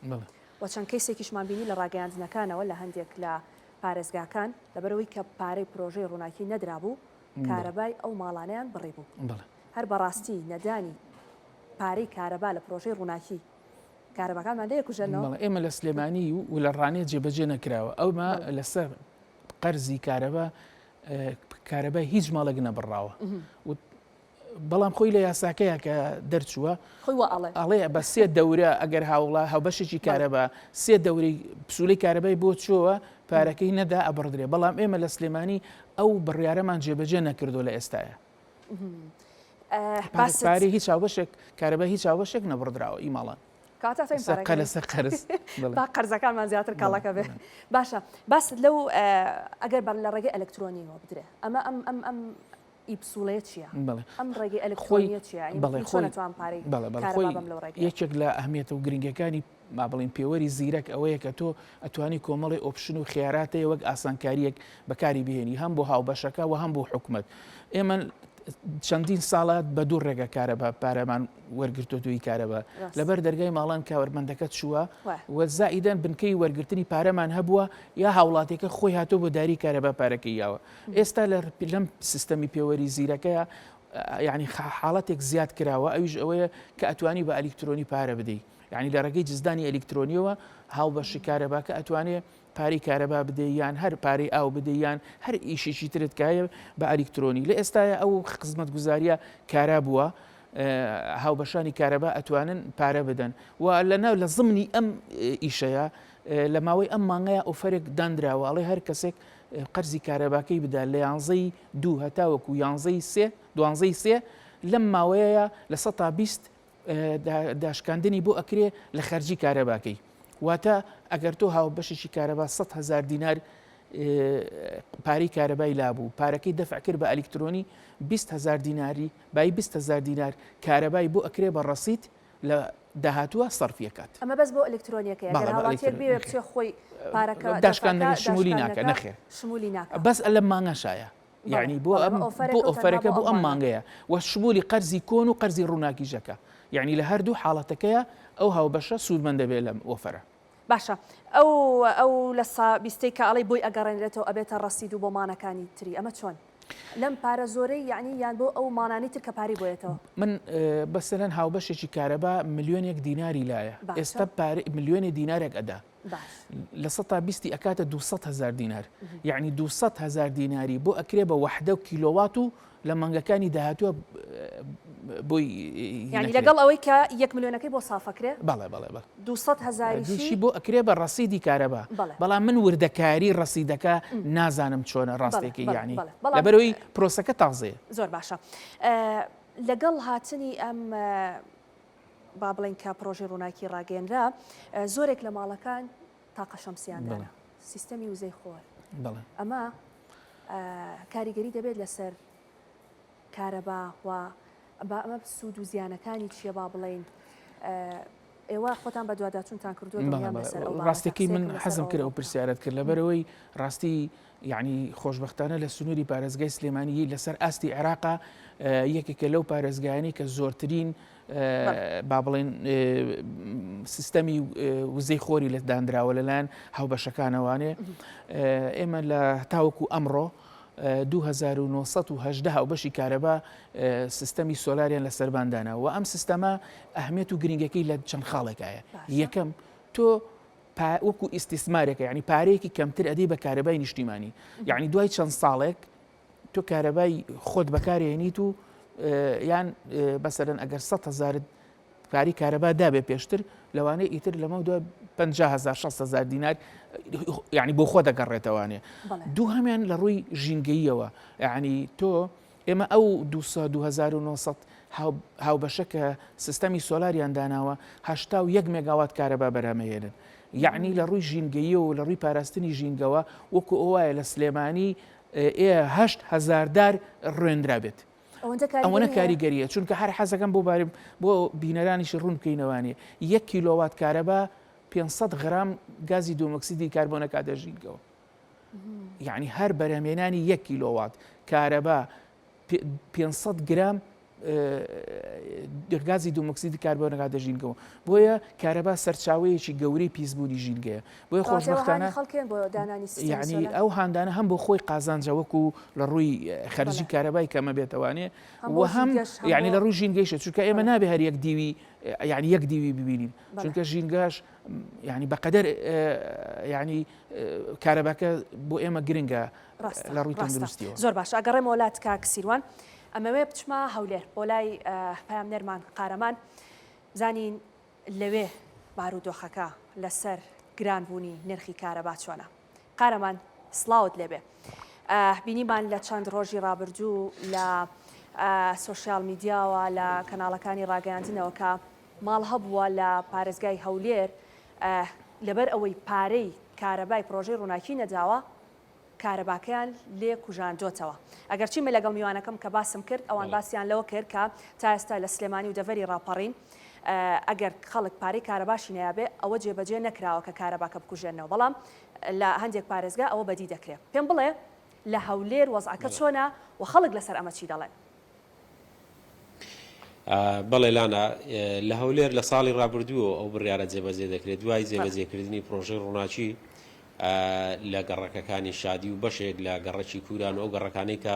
و چەند کەیسێکیشمان بینی لە ڕاگەیاندنەکانەوە لە هەندێک لە پارێزگاکان لەبەرەوەی کە پارەی پرۆژەی ڕووناکی نەدرابوو کارەبای ئەو ماڵانەیان بڕێ بوو هەر بەڕاستی نەدانی پارەی کارەبا لە پرۆژەی ڕووناکی کارەباکانمان لێ کوژێنەوە ئێمە لە سلێمانی و لە ڕانێت جێبەجێ نەکراوە ئەومە لەسەر قەرزی کارەبای هیچ ماڵێک نەبڕاوە بەڵام خۆی لە یاساکەیە کە دەرچووە ئەڵێ بە 3 دەورە ئەگەر هاوڵا هاوبەشێکی کارەبا 3 دەورەی پسوولەی کارەبای بۆ چۆوە پارەکەی نەدا ئەبڕدرێ بەڵام ئێمە لە سلێمانی ئەو بڕیارەمان جێبەجێ نەکردو لە ئێستاە پارەی هیچ هاوبەشێک کارەبای هیچ هاوبەشێک نەبڕدراوە ئی ماڵان لەسەر قەرز با قەرزەکانمان زیاتر کاڵەکە بێ باشە باس لەو ئەگەر بەر لە ڕێگەی ئەلکترۆنیەوە بدرێ ئەمە ئەم ئیپسوڵەیە چییە؟ ئەم ڕێگەی ئەلکترۆنیە چییە؟ چۆنەتوان پارەی کارەبا لەو ڕێگە یەکێک لە ئەهمیێتە و گرنگەکانی ما بڵین پێوەری زیرەک ئەوەیە کە تۆ ئەتوانی کۆمەڵی ئۆپشن و خیاراتەیە وەک ئاسانکاریەک بەکاری بهێنی هەم بۆ هاوبەشەکە و هەم بۆ حکومەت ئێمە چەندین ساڵات بە دوو ڕێگە کارەبا پارەمان وەرگرتووی کارەبا لەبەر دەرگای ماڵان کاوەرمەندەکە چووە وەزائیدەن بنکەی وەرگرتنی پارەمان هەبووە یا هاوڵاتێکە خۆی هاتۆ بۆ داری کارەبا پارەکەی یاوە ئێستا لەم سیستەمی پێوەری زیرەکەیە یعنی حاڵەتێک زیاد کراوە ئەویش ئەوەیە کە ئەتوانی بە ئەلکترۆنی پارە بدەیت یعنی لە ڕێگەی جزدانی ئەلکترۆنیەوە هاوبەشی کارەباکە ئەتوانێت پارەی کارەبا بدەیان هەر پارەی ئاو بدەیان هەر ئیشێکی ترت کایە بە ئەلکترۆنی لە ئێستاە ئەو خزمەت گوزاریە کارا بووە هاوبەشانی کارەبا ئەتوانن پارە بدەن و لەناو لە زمنی ئەم ئیشەیە لە ماوەی ئەم مانگەیە ئۆفەرێک دانراوە ئەڵێ هەر کەسێک قەرزی کارەباکەی بدا لە 11 هەتاوەکو 12 لەم ماوەیە لە 120 داشکاندنی بۆ ئەکرێ لە خەرجی کارەباکەی واتە ئەگەر تۆ هاوبەشێکی کارەبا 100,000 دینار پارەی کارەبای لابوو پارەکەی دەفع کرد بە ئەلکترۆنی 20,000 دیناری بای 20,000 دینار کارەبای بۆ ئەکرێ بە ڕەسیت لە داهاتووە سەرفیەکات ئەمە بەس بۆ ئەلکترۆنیەکە هاوڵاتیەک بێ بچێ خۆی پارەکە داشکاندنی شمولی ناکە نەخێر بەس لەم مانگەشایە یعنی بۆ ئۆفەرەکە بۆ ئەم مانگەیە و شمولی قەرزی کۆن و قەرزی ڕووناکیژەکە یعنی لە هەردوو حاڵەتەکەیە ئەو هاوبەشە سوودمەندە بێ لەم ئۆفەرە. باشە ئەو لە بیستەی کە ئەڵی بۆی ئەگەڕێنرێتەوە ئەبێتە ڕەسید و بۆ مانەکانی تری ئەمە چۆن؟ لەم پارە زۆرەی یعنی یان بۆ ئەو مانانی تر کە پاری بۆیێتەوە. من بەسەرەن هاوبەشێکی کارەبا ملیۆنێک دیناری لایە ئێستا ملیۆنی دینارێک ئەدا لە 120 ئەکاتە 200,000 دینار یعنی 200,000 دیناری بۆ ئەکرێ بە وحدە و کیلۆوات و لە مانگەکانی داهاتووە بۆی یعنی لەگەڵ ئەوەی کە 1 ملیۆنەکەی بۆ سافەکرێ بەڵێ 200,000 بۆ ئەکرێ بە ڕەسیدی کارەبا بەڵام من وردەکاری ڕەسیدەکە نازانم چۆنە ڕاستێکی یعنی لەبەرەوەی پرۆسەکە تازەیە. زۆر باشە لەگەڵ هاتنی ئەم با بڵێن کە پرۆژەی ڕووناکی ڕاگەێنرا زۆرێک لە ماڵەکان تاقە شەمسیاندانە سیستەمی وزەی خۆر ئەمە کاریگەری دەبێت لەسەر کارەبا و ئەمە سوود و زیانەکانی چییە با بڵێن ئێوە خۆتان بە دوواداچوونتان کردووە ڕاستەکەی من حەزم کرد ئەو پرسیارەت کرد لەبەرەوەی ڕاستی یعنی خۆشببختانە لە سنووری پارێزگای سلێمانی لەسەر ئاستی عێراقا یەکێکە لەو پارێزگایانی کە زۆرترین با بڵێن سیستەمی وزەی خۆری لە دانراوە لەلایەن هاوبەشەکانەوانێ ئێمە لە تاوەکو ئەمڕۆ 2980 هاوبەشی کارەبا سیستەمی سۆلاریان لە سەرباندانە و ئەم سیستەمە ئەهمیێت و گرنگەکەی لە چەند خاڵێکایە یەکەم تۆ وەکو ئیسtisمارێکە یعنی پارەیەکی کەمتر ئەدەی بە کارەبای نیشتیمانی یعنی دوای چەند ساڵێک تۆ کارەبای خۆت بەکارێنیت و یان بەسەرەن ئەگەر 100,000 پاری کارەبا دابێ پێشتر لەوانەیە ئیتر لەمە دوای 50,000-60,000 دینار یعنی بۆ خۆ دەگەڕێتەوانێ دوو هەمیان لە ڕووی ژینگەییەوە یعنی تۆ ئێمە ئەو 2900 هاوبەشە کە سیستەمی سۆلاریان داناوە 81 مێگاوات کارەبا بەرامەهێنن یعنی لە ڕووی ژینگەیی و لە ڕووی پاراستنی ژینگەوە وەکو ئەوایە لە سلێمانی 8,000 دار ڕوێنرا بێت ئەوەنە کاریگەریە چونکە هەر حەزەکەم بۆ بینەرانیشی ڕوون بکەینەوانێ 1 کیلۆوات کارەبا 500 غرام گازی دۆمۆکسیدی کاربۆنە کاتەژینگەوە یعنی هەر بەرهەمێنانی 1 کیلۆوات کارەبا 500 گرام گازی دۆمۆکسیدی کاربۆنەکە دەژینگەوە بۆیە کارەبا سەرچاوەیەکی گەورەی پیسبوونی ژینگەیە بۆیە خۆشبەختانە یعنی ئەو هاندانە هەم بۆ خۆی قازانجەوەکو لە ڕووی خەرجی کارەبای کەمە بێتەوانێ و هەم یعنی لە ڕووی ژینگەیشە چونکە ئێمە نابێ هەر یەک دیوی یعنی یەک دیوی ببینین چونکە ژینگەش یعنی بەقەدەر یعنی کارەباکە بۆ ئێمە گرنگە لە ڕووی تەندروستیەوە. زۆر باش ئەگەڕێمە وڵات کاک سیروان ئەمەوێ بچمە هەولێر بۆ لای پامنەرمان قارەمان زانین لەوێ بارودۆخەکە لەسەر گرانبوونی نرخی کارەبا چۆنە قارەمان سڵاوت لێبێ بینیمان لە چەند ڕۆژی ڕابردوو لە سۆشیال میدیاوە لە کەناڵەکانی ڕاگەیاندنەوە کە ماڵ هەبووە لە پارێزگای هەولێر لەبەر ئەوەی پارەی کارەبای پرۆژەی ڕووناکی نەداوە کارەباکەیان لێ کوژاندۆتەوە ئەگەر چیمە لەگەڵ میوانەکەم کە باسم کرد ئەوان باسییان لەوە کرد کە تا ئێستا لە سلێمانی و دەڤەری ڕاپەڕین ئەگەر خەڵک پارەی کارەباشی نەیابێ ئەوە جێبەجێ نەکراوە کە کارەباکە بکوژێنەوە بەڵام لە هەندێک پارێزگا ئەوە بەدی دەکرێت پێم بڵێ لە هەولێر وەزعەکە چۆنە و خەڵک لەسەر ئەمە چی دەڵێن بەڵێ لانا لە هەولێر لە ساڵی ڕابردووە ئەو بڕیارە جێبەجێ دەکرێت دوای جێبەجێکردنی پرۆژەی ڕووناچی لە گەڕەکەەکانی شادی و بەشێک لە گەڕەکی کوران و ئەو گەڕەکانی کە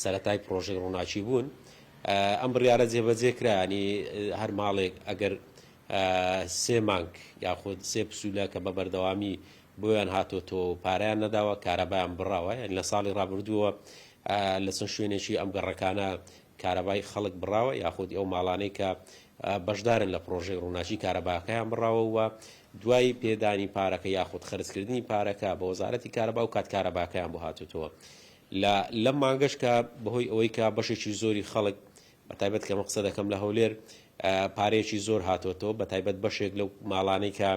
سەرەتای پرۆژەی ڕووناچی بوون ئەم بڕیارە جێبەجێ کرایانی هەر ماڵێک ئەگەر 3 مانگ یاخود 3 پسوولە کە بە بەردەوامی بۆیان هاتۆتۆ پارەیان نەداوە کارەبایان بڕاوە یعنی لە ساڵی ڕابردووە لە چەند شوێنێکی ئەم گەڕەکانە کارەبای خەڵک بڕاوە یاخود ئەو ماڵانەی کە بەشدارن لە پرۆژەی ڕووناچی کارەباکەیان بڕاوە و دوای پێدانی پارەکە یاخود خرجکردنی پارەکە بە وەزارەتی کارەبا و کات کارەباکەیان بۆ هاتوتەوە لەم مانگەش کە بەهۆی ئەوەی کە بەشێکی زۆری خەڵک بەتایبەت کە مەقسە دەکەم لە هەولێر پارەیەکی زۆر هاتۆتەوە بەتایبەت بەشێک لەو ماڵانەی کە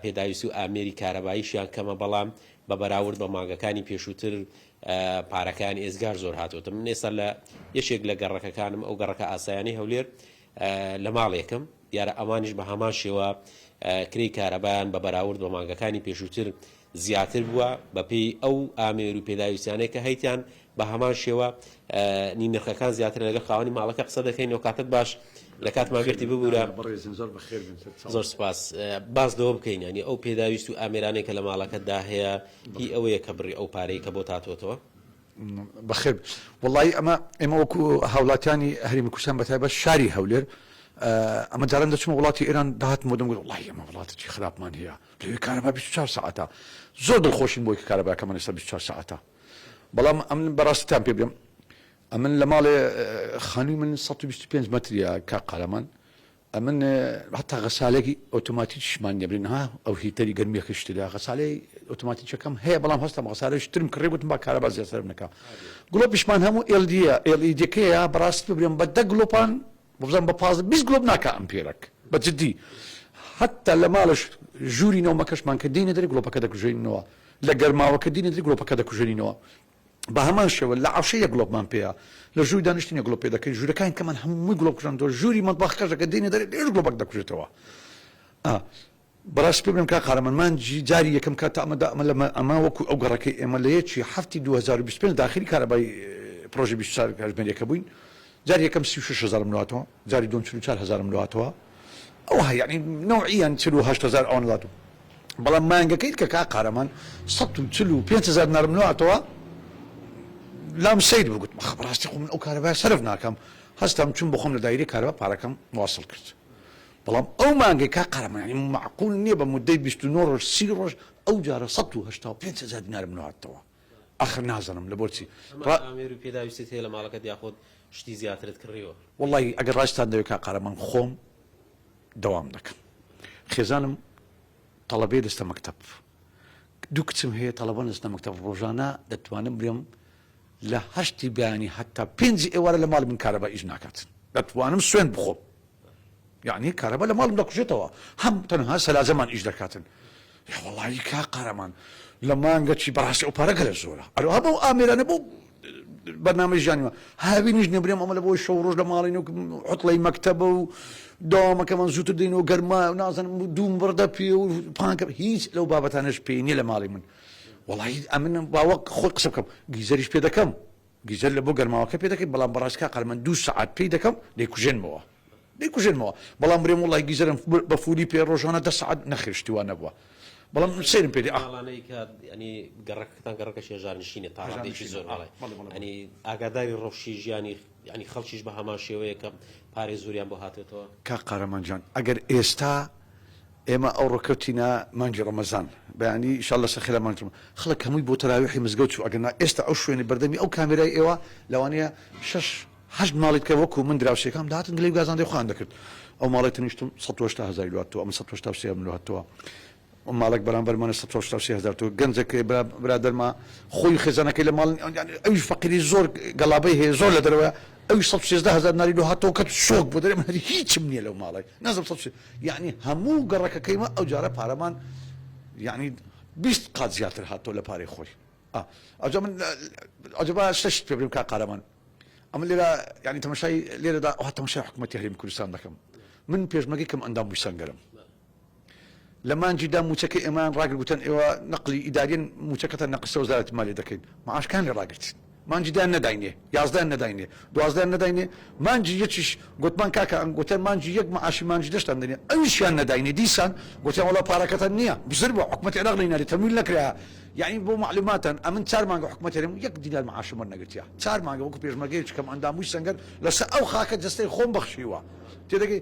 پێداویستی و ئامێری کارەباییشیان کەمە بەڵام بە بەراورد بە مانگەکانی پێشووتر پارەکانی ئێزگار زۆر هاتوتە من ئێستا لە یەکێک لە گەڕەکەکانم ئەو گەڕەکە ئاسایانی هەولێر لە ماڵێکم دیارە ئەمانیش بە هەمان شێوە کری کارەبایان بە بەراورد بە مانگەکانی پێشووتر زیاتر بووە بەپێی ئەو ئامێر و پێداویستیانەی کە هەیتیان بە هەمان شێوە نرخەکان زیاتر لەگەڵ خاوەنی ماڵەکە قسە دەکەین و کاتت باش لە کاتماگرتی ببوورە زۆر سپاس باز دەوە بکەین ینی ئەو پێداویست و ئامێرانێک کە لە ماڵەکەتدا هەیە هی ئەوەیە کە بڕی ئەو پارەی کە بۆ تاتوەتەوە بەخێر وڵی ئێمە وەکو هاوڵاتیانی هەرێمی کوردستان بەتایبەت شاری هەولێر ئەمە جاران دەچمە وڵاتی ئێران داهات مۆدەم گوت وڵی ئەمە وڵاتێکی خراپمان هەیە لەوێ کارەبا 24 ساعتە زۆر دڵخۆشین بۆی کە کارەباکەمان ئێستا 24 ساعتە بەڵام ئەمن بەڕاستیتان پێ بڵێم ئەمن لە ماڵێ خانووی من 125 مەتریە کا قالەمان ئەمن هەتا غەسالێکی ئۆتۆماتیکیشمان نیەبرین ها ئەو هیتەری گەرمیەکە شتدا غەسالەی ئۆتۆماتیکەکەم هەیە بەڵام هەستم غەسالەی ترم کڕێ گوتم با کارەبا زیاتر بنەکە گڵۆپیشمان هەموو LED-کەیە بەڕاستی ببرێم بە 10 گڵۆپان بزانم بە 20 گڵۆپ ناکە ئەمپێرەک بەجددی حتا لە ماڵش ژووری نەومەکەشمان کە دێنە دەری گڵۆپەکە دەکوژێنینەوە لە گەرماوەکە دێنە دەری گڵۆپەکە دەکوژێنینەوە بە هەمان شێوە لە عەشەیە گڵۆپمان پێەیە لە ژووری دانیشتنی گڵۆپ پێ دەکەین ژوورەکان کەمان هەمووی گڵۆپ کوژاندەوە ژووری مەتبەخەکەشەکە دێنە دەری دێر گڵۆپەک دەکوژێتەوە بەڕاستی پێ بڵێم کا قارەمانمانجی جاری یەکەم کاتە ئەمە وەکو ئەو گەڕەکەی ئێمە لە یەکی هەفتی 2025 داخلی کارەبای پرۆژەی 24 کاتژمێریەکە بووین جاری یەکەم 36,000 ملواتەوە جاری دوم 44,000 ملواتەوە ئەو یعنی نوعیان 48,000 ئەوان وڵاتو بەڵام مانگەکەیت کە کا قارەمان 145,000 نەر ملواتەوە لام سید بگوت بەڕاستی خۆ من ئەو کارەبای سەرف ناکەم هەستم چون بۆ خۆم لە دایرەی کارەبا پارەکەم واصل کرد بەڵام ئەو مانگەی کا قارەمان ینی معقول نییە بە مودەی 29 ڕۆژ 30 ڕۆژ ئەو جارە 185,000 دینار ملواتەوە آخر نازانم لە بۆچی ئامێر و پێداویستت هەیە لە ماڵەکەت یاخۆت شتی زیاترت کڕیەوە وڵی ئەگەر ڕاستان دەوێت کا قارەمان خۆم دەوام دەکەم خێزانم تەڵەبێ دەستە مەکتەب دوو کچم هەیە تەڵەبان دەستە مەکتەب ڕۆژانە دەتوانم برێم لە هەشتی بیانی حتا 5 ئێوارە لە ماڵ من کارەبا ئیش ناکاتن دەتوانم سوێن بخۆم یعنی کارەبا لە ماڵم دەکوژێتەوە هەم تەنها سەلاجەمان ئیش دەکاتن وڵی کا قارەمان لە مانگەچی بەڕاستی ئەو پارە گەلە زۆرە ئەروها بەو ئامێرانە بۆ بەرنامەی ژیانیوە هاوینیش نەبرێم ئەمە لە بۆی شەو ڕۆژ لە ماڵین و عوتڵەی مەکتەبە و داوامەکەمان زووتر دێنەوە گەرما و نازانم دووم بڕدە پێ و پانکە هیچ لەو بابەتانەش پێی نییە لە ماڵی من وڵی ئەمن باوە خۆی قسە بکەم گیزەریش پێ دەکەم گیزەر لە بۆ گەرماوەکە پێ دەکەین بەڵام بەڕاستکە قەرمەن 2 سەعات پێی دەکەم دەیکوژێنمەوە بەڵام برێم وڵی گیزەرم بە فولی پێ ڕۆژانە 10 سەعات نەخێشتیوان نەبووە بەڵام سێرم پێ ئاڵانەی کە ینی گەڕەکەتان گەڕەکە شێژارنشینە تاڕادێکی زۆر ئاڵێ ینی ئاگاداری ڕۆژی ژیانی ینی خەڵکیش بە هەمان شێوەیە کە پارێ زوریان بۆ هاتێتەوە کا قارەمانجان ئەگەر ئێستا ئێمە ئەو ڕۆکەوتینە مانگی ڕەمەزان بەیانی ئینشاءالله سەخێرا مانجم خەڵک هەمووی بۆ تەراویحی مزگەوت و ئەگەر ئێستا ئەو شوێنی بەردەمی ئەو کامێرای ئێوە لەوانەیە 6 ماڵیت کە وەکو من دراوسێکم داهاتن گلەی گازان دەخوان دەکرد ئەو ماڵی تەنیشتم 180,000 لواتەوە ئەمە 183 ملواتەوە مالک بەرامبەرمانە 183,000 گەنجەکەی برادەرما خۆی خێزانەکەی لە ماڵ ئەویش فەقیری زۆر گەڵابەی هەیە زۆر لە دەرەوە ئەوی 116,000 ناری لۆ هاتەوە کە شۆک بۆ دەرێ من هیچم نییە لەو ماڵی نازم یعنی هەموو گەڕەکەکەیمە ئەو جارە پارەمان یعنی 20 قات زیاتر هاتەوە لە پارەی خۆی ئەجا من ئەجەبا شەش پێ بڵێم کا قارەمان ئەمە لێرە یعنی تەماشای لێرەدا تەماشای حکوومەتی هەرێمی کوردستان دەکەم من پێشمەگەی کەم ئەندام بووی سەنگەرم لە مانجیدا موچەکە ئێمان ڕاگرگوتن ئێوە نەقلی ئیداریین موچەکەتە نەقصە وەزارەتی مالیە دەکەین معاشکان لێ ڕاگرتین مانجیدان نەداینێ 11 نەداینێ 12 نەداینێ مانجی یەکیش گوتمان کاکە ئەم گوتن مانجی یەک معاشی مانجی دەشتان دەنێ ئەویشیان نەداینێ دیسان گوتیان وەڵا پارەکەتان نییە بزر بۆ حکوومەتی عێراق نەیناری تەمویل نەکرا یعنی بۆ معلوماتن ئەمن 4 مانگە حکوومەتی هەرێم 1 دینار معاشم وەرنەگرتیا 4 مانگە وەکو پێشمەرگەیەکی کەم ئەندامووی سەنگەر لەسەر ئەو خاکە جەستەی خۆم بەخشیوە تێدەگەی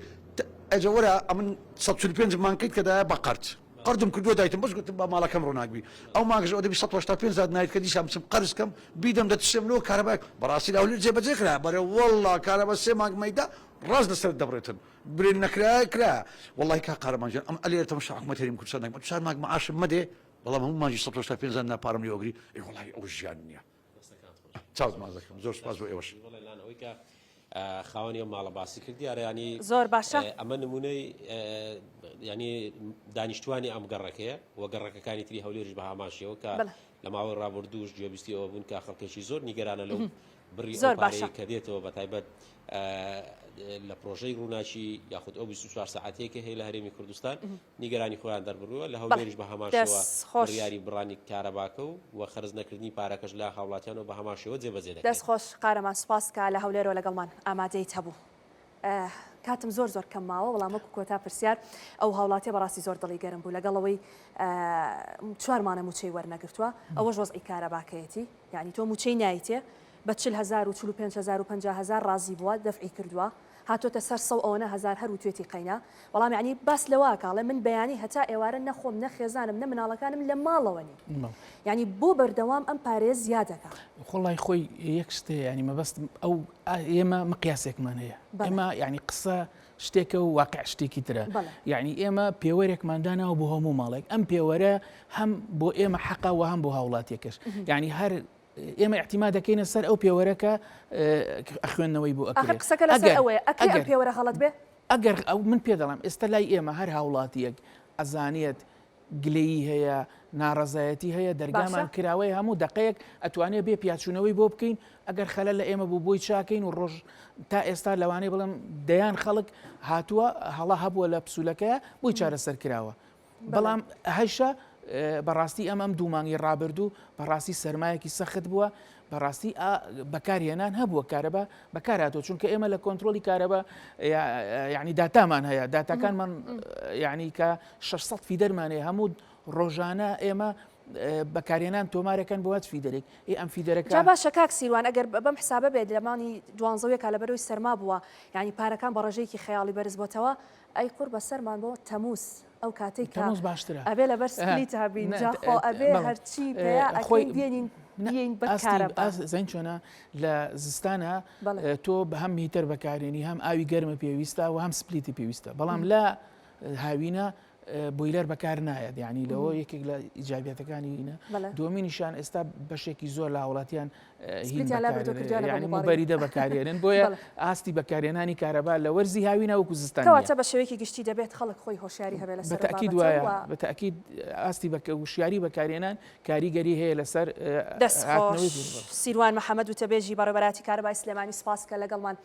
ئەجەوەرە ئەمن 145 مانگەیت کەدایە بە قەرز قەردم کردووە دایتم بەس گوتم با ماڵەکەم ڕۆناگبی ئەو ماگەش ئەو دەبی 185 نایت کە دیسان بچم قەرزکەم بیدەم دەتشێمەوە کارەباک بەڕاستی لاولێر جێبەجێ کرا بەرە وەڵڵا کارەبا 3 مانگ مەیدا ڕاست لەسەر دەبڕێتن برێن نەکرا کرا وەڵی کا قارەمانجان ئەم ئەلێرە تەماشا حکوومەتی هەرێمی کوردستان دەکەم 4 مانگ معاشم مەدێ بەڵام هەموو مانجی 185 ناپارم لێ وەگری وەڵی ئەو ژیان نییە چاوز مازەکەم زۆر سپاس بۆ ئێوەش خاوەنی ئەو ماڵە باسی کردی ینی زۆر باشە ئەمە نمونەی ینی دانیشتوانی ئەم گەڕەکەیە وە گەڕەکەەکانی تری هەولێریش بە هاماشیەوە کە لە ماوەی ڕابردووش گوێبیستی ئەوە بوون کە خەڵکێکی زۆر نیگەرانە لەو بڕی کە دێتەوە بە تایبەت لە پرۆژەی ڕووناچی یاخود ئەو 24 ساعتەیەکە هەیە لە هەرێمی کوردستان نیگەرانی خۆیان دەربڕووە لە هەولێریش بە هەماشەوە یاری بڕانی کارەباکە و خەرز نەکردنی پارەکەش لە هاوڵاتیانەوە بە هەماشەوە جێبەجێ دەکەن دەست خۆش قارەمان سپاس کە لە هەولێرەوە لەگەڵمان ئامادەیت هەبوو کاتم زۆر کەم ماوە وەڵامەکو کۆتا پرسیار ئەو هاوڵاتیە بەڕاستی زۆر دڵی گەرم بوو لەگەڵەوەی 4 موچەی وەرنەگرتووە ئەوەش وەزعی کارەباکەیەتی یعنی تۆ موچەی نایتێ بە 40,000 و 45,000 و 50,000 ڕازی بووە دەفعی کردووە هاتۆتە سەر 100,000 هەر و توێتی قەینا وەڵام یعنی باس لەوە کاڵێ من بەیانی هەتا ئێوارە نەخۆم نەخێزانم نە مناڵەکانم لە ماڵەوەنی یعنی بۆ بەردەوام ئەم پارێز زیادەکە خۆڵی خۆی یەک شتێ ینی مەبەست ئەو ئێمە مقیاسێکمان هەیە ئێمە یعنی قسە شتێکە و واقع شتێکی ترە یعنی ئێمە پێوەرێکماندانەوە بۆ هەموو ماڵێک ئەم پێوەرە هەم بۆ ئێمە حەقا و هەم بۆ هاوڵاتیەکەش یعنی هەر ئێمە احتیما دەکەینە سەر ئەو پێوەرەکە خوێندنەوەی بۆ ئەکرێت قسەکە لەسەر ئەوەیە ئەم پێوەرە هەڵەت بێ ئەگەر ئەو من پێ دەڵام ئێستا لای ئێمە هەر هاوڵاتیەک ئەزانێت گلەیی هەیە ناڕەزایەتی هەیە دەرگامان کراوەی هەموو دقەیەک ئەتوانێت بێ پیاچوونەوەی بۆ بکەین ئەگەر خەلە لە ئێمە بوو بۆی چاکەین و ڕۆژ تا ئێستا لەوانەیە بڵم دەیان خەڵک هاتووە هەڵا هەبووە لە پسوولەکەیە بۆی چارەسەر کراوە بەڵام هەیشە بەڕاستی ئەم دوو مانگی ڕابردوو بەڕاستی سەرمایەکی سەخت بووە بەڕاستی بەکارهێنان هەبووە کارەبا بەکارهاتۆ چونکە ئێمە لە کۆنتترۆلی کارەبا یعنی داتامان هەیە داتاکانمان یعنی کە 600 فیدەرمانەیە هەموو ڕۆژانە ئێمە بەکارهێنان تۆمارەکەن بۆات فیدەرێک ئەم فیدەرەکە جا باشە کاک سیروان ئەگەر بەم حسابە بێت لەمانی دوانزەوەیەکە لەبەرەوەی سەرما بووە یعنی پارەکان بە ڕێژەیەکی خەیاڵی بەرز بۆتەوە ئەی قوڕ بە سەرمان بۆ تەمووس ئەو کاتێک تەمووس باشترە ئەبێ لەبەر سپلیت هەبین جاخۆ ئەبێ هەرچی پێیا ئەخۆی بێنین زین چۆنە لە زستانە تۆ بە هەم میتر بەکارێنی هەم ئاوی گەرمە پێویستە و هەم سپلیتی پێویستە بەڵام لە هاوینە بۆیلەر بەکار نایەت یعنی لەوە یەکێک لە ئیجابیەتەکانیە دووەمینیشان ئێستا بەشێکی زۆر لە وڵاتیان ینی موبەریدە بەکارێنن بۆیە ئاستی بەکارێنانی کارەبا لە وەرزی هاوینە وەکو زستانەوەتە بە شێوەیەکی گشتی دەبێت خەڵک خۆی هۆشیاری هەبێت لەسەر بەتەکید وایە بەتەکید ئاستی وشیاری بەکارێنان کاریگەری هەیە لەسەر سیروان محەممەد و تەبێژی بەڕێبەراتی کارەبای سلێمانی سپاسکە لەگەڵمان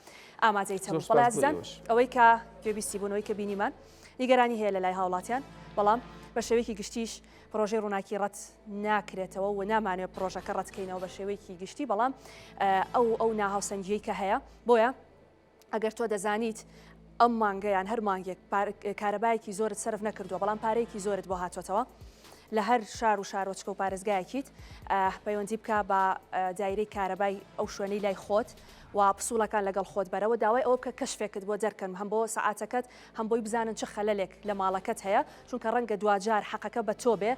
ئامادەی تەبڵازدان ئەوەی کە پێویستی بوونەوەی کە بینیمان نیگەرانی هەیە لە لای هاوڵاتیان بەڵام بە شێوەیەکی گشتیش پرۆژەی ڕووناکی ڕەت ناکرێتەوە و نامانێت پرۆژەکە ڕەتکەینەوە بە شێوەیەکی گشتی بەڵام ئەو ناهاوسەنجیەی کە هەیە بۆیە ئەگەر تۆ دەزانیت ئەم مانگەیان هەر مانگێک کارەبایەکی زۆرت سەرف نەکردووە بەڵام پارەیەکی زۆرت بۆ هاتوۆتەوە لە هەر شار و شارۆچکە و پارێزگایەکیت پەیوەندی بکە بە دایرەی کارەبای ئەو شوێنەی لای خۆت و پسوولەکان لەگەڵ خۆت بەرەوە داوای ئەوە بکە کەشفێکت بۆ دەرکەن هەم بۆ سەعاتەکەت هەم بۆی بزانن چه خەلەلێک لە ماڵەکەت هەیە چونکە ڕەنگە دوجار حەقەکە بە تۆ بێ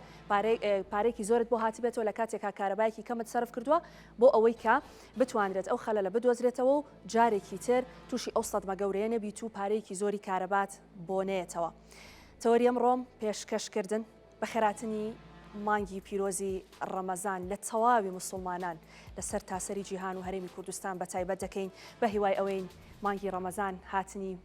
پارێکی زۆرت بۆ هاتی بێتەوە لە کاتێکا کارەبایەکی کەمت سەرف کردووە بۆ ئەوەی کە بتوانرێت ئەو خەلەلە بدۆزرێتەوە و جارێکی تر تووشی ئەو سەدمە گەورەیە نەبیت و پارەیەکی زۆری کارەبات بۆ نێتەوە تەوەری ئەمڕۆم پێشکەشکردن بە خێراتنی مانگی پیرۆزی ڕەمەزان لە تەواوی مسلمانان لەسەر تاسەری جیهان و هەرێمی کوردستان بە تایبەت دەکەین بە هیوای ئەوەی مانگی ڕەمەزان هاتنی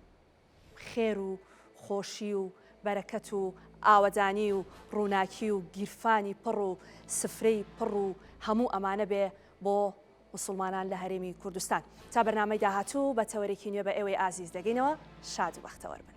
خێر و خۆشی و بەرەکەت و ئاوەدانی و ڕووناکی و گیرفانی پڕ و سفرەی پڕ و هەموو ئەمانە بێ بۆ مسلمانان لە هەرێمی کوردستان تا بەرنامەی داهاتوو بە تەوەرێکی نوێ بە ئێوەی ئازیز دەگەینەوە شاد و بەختەوەر بن.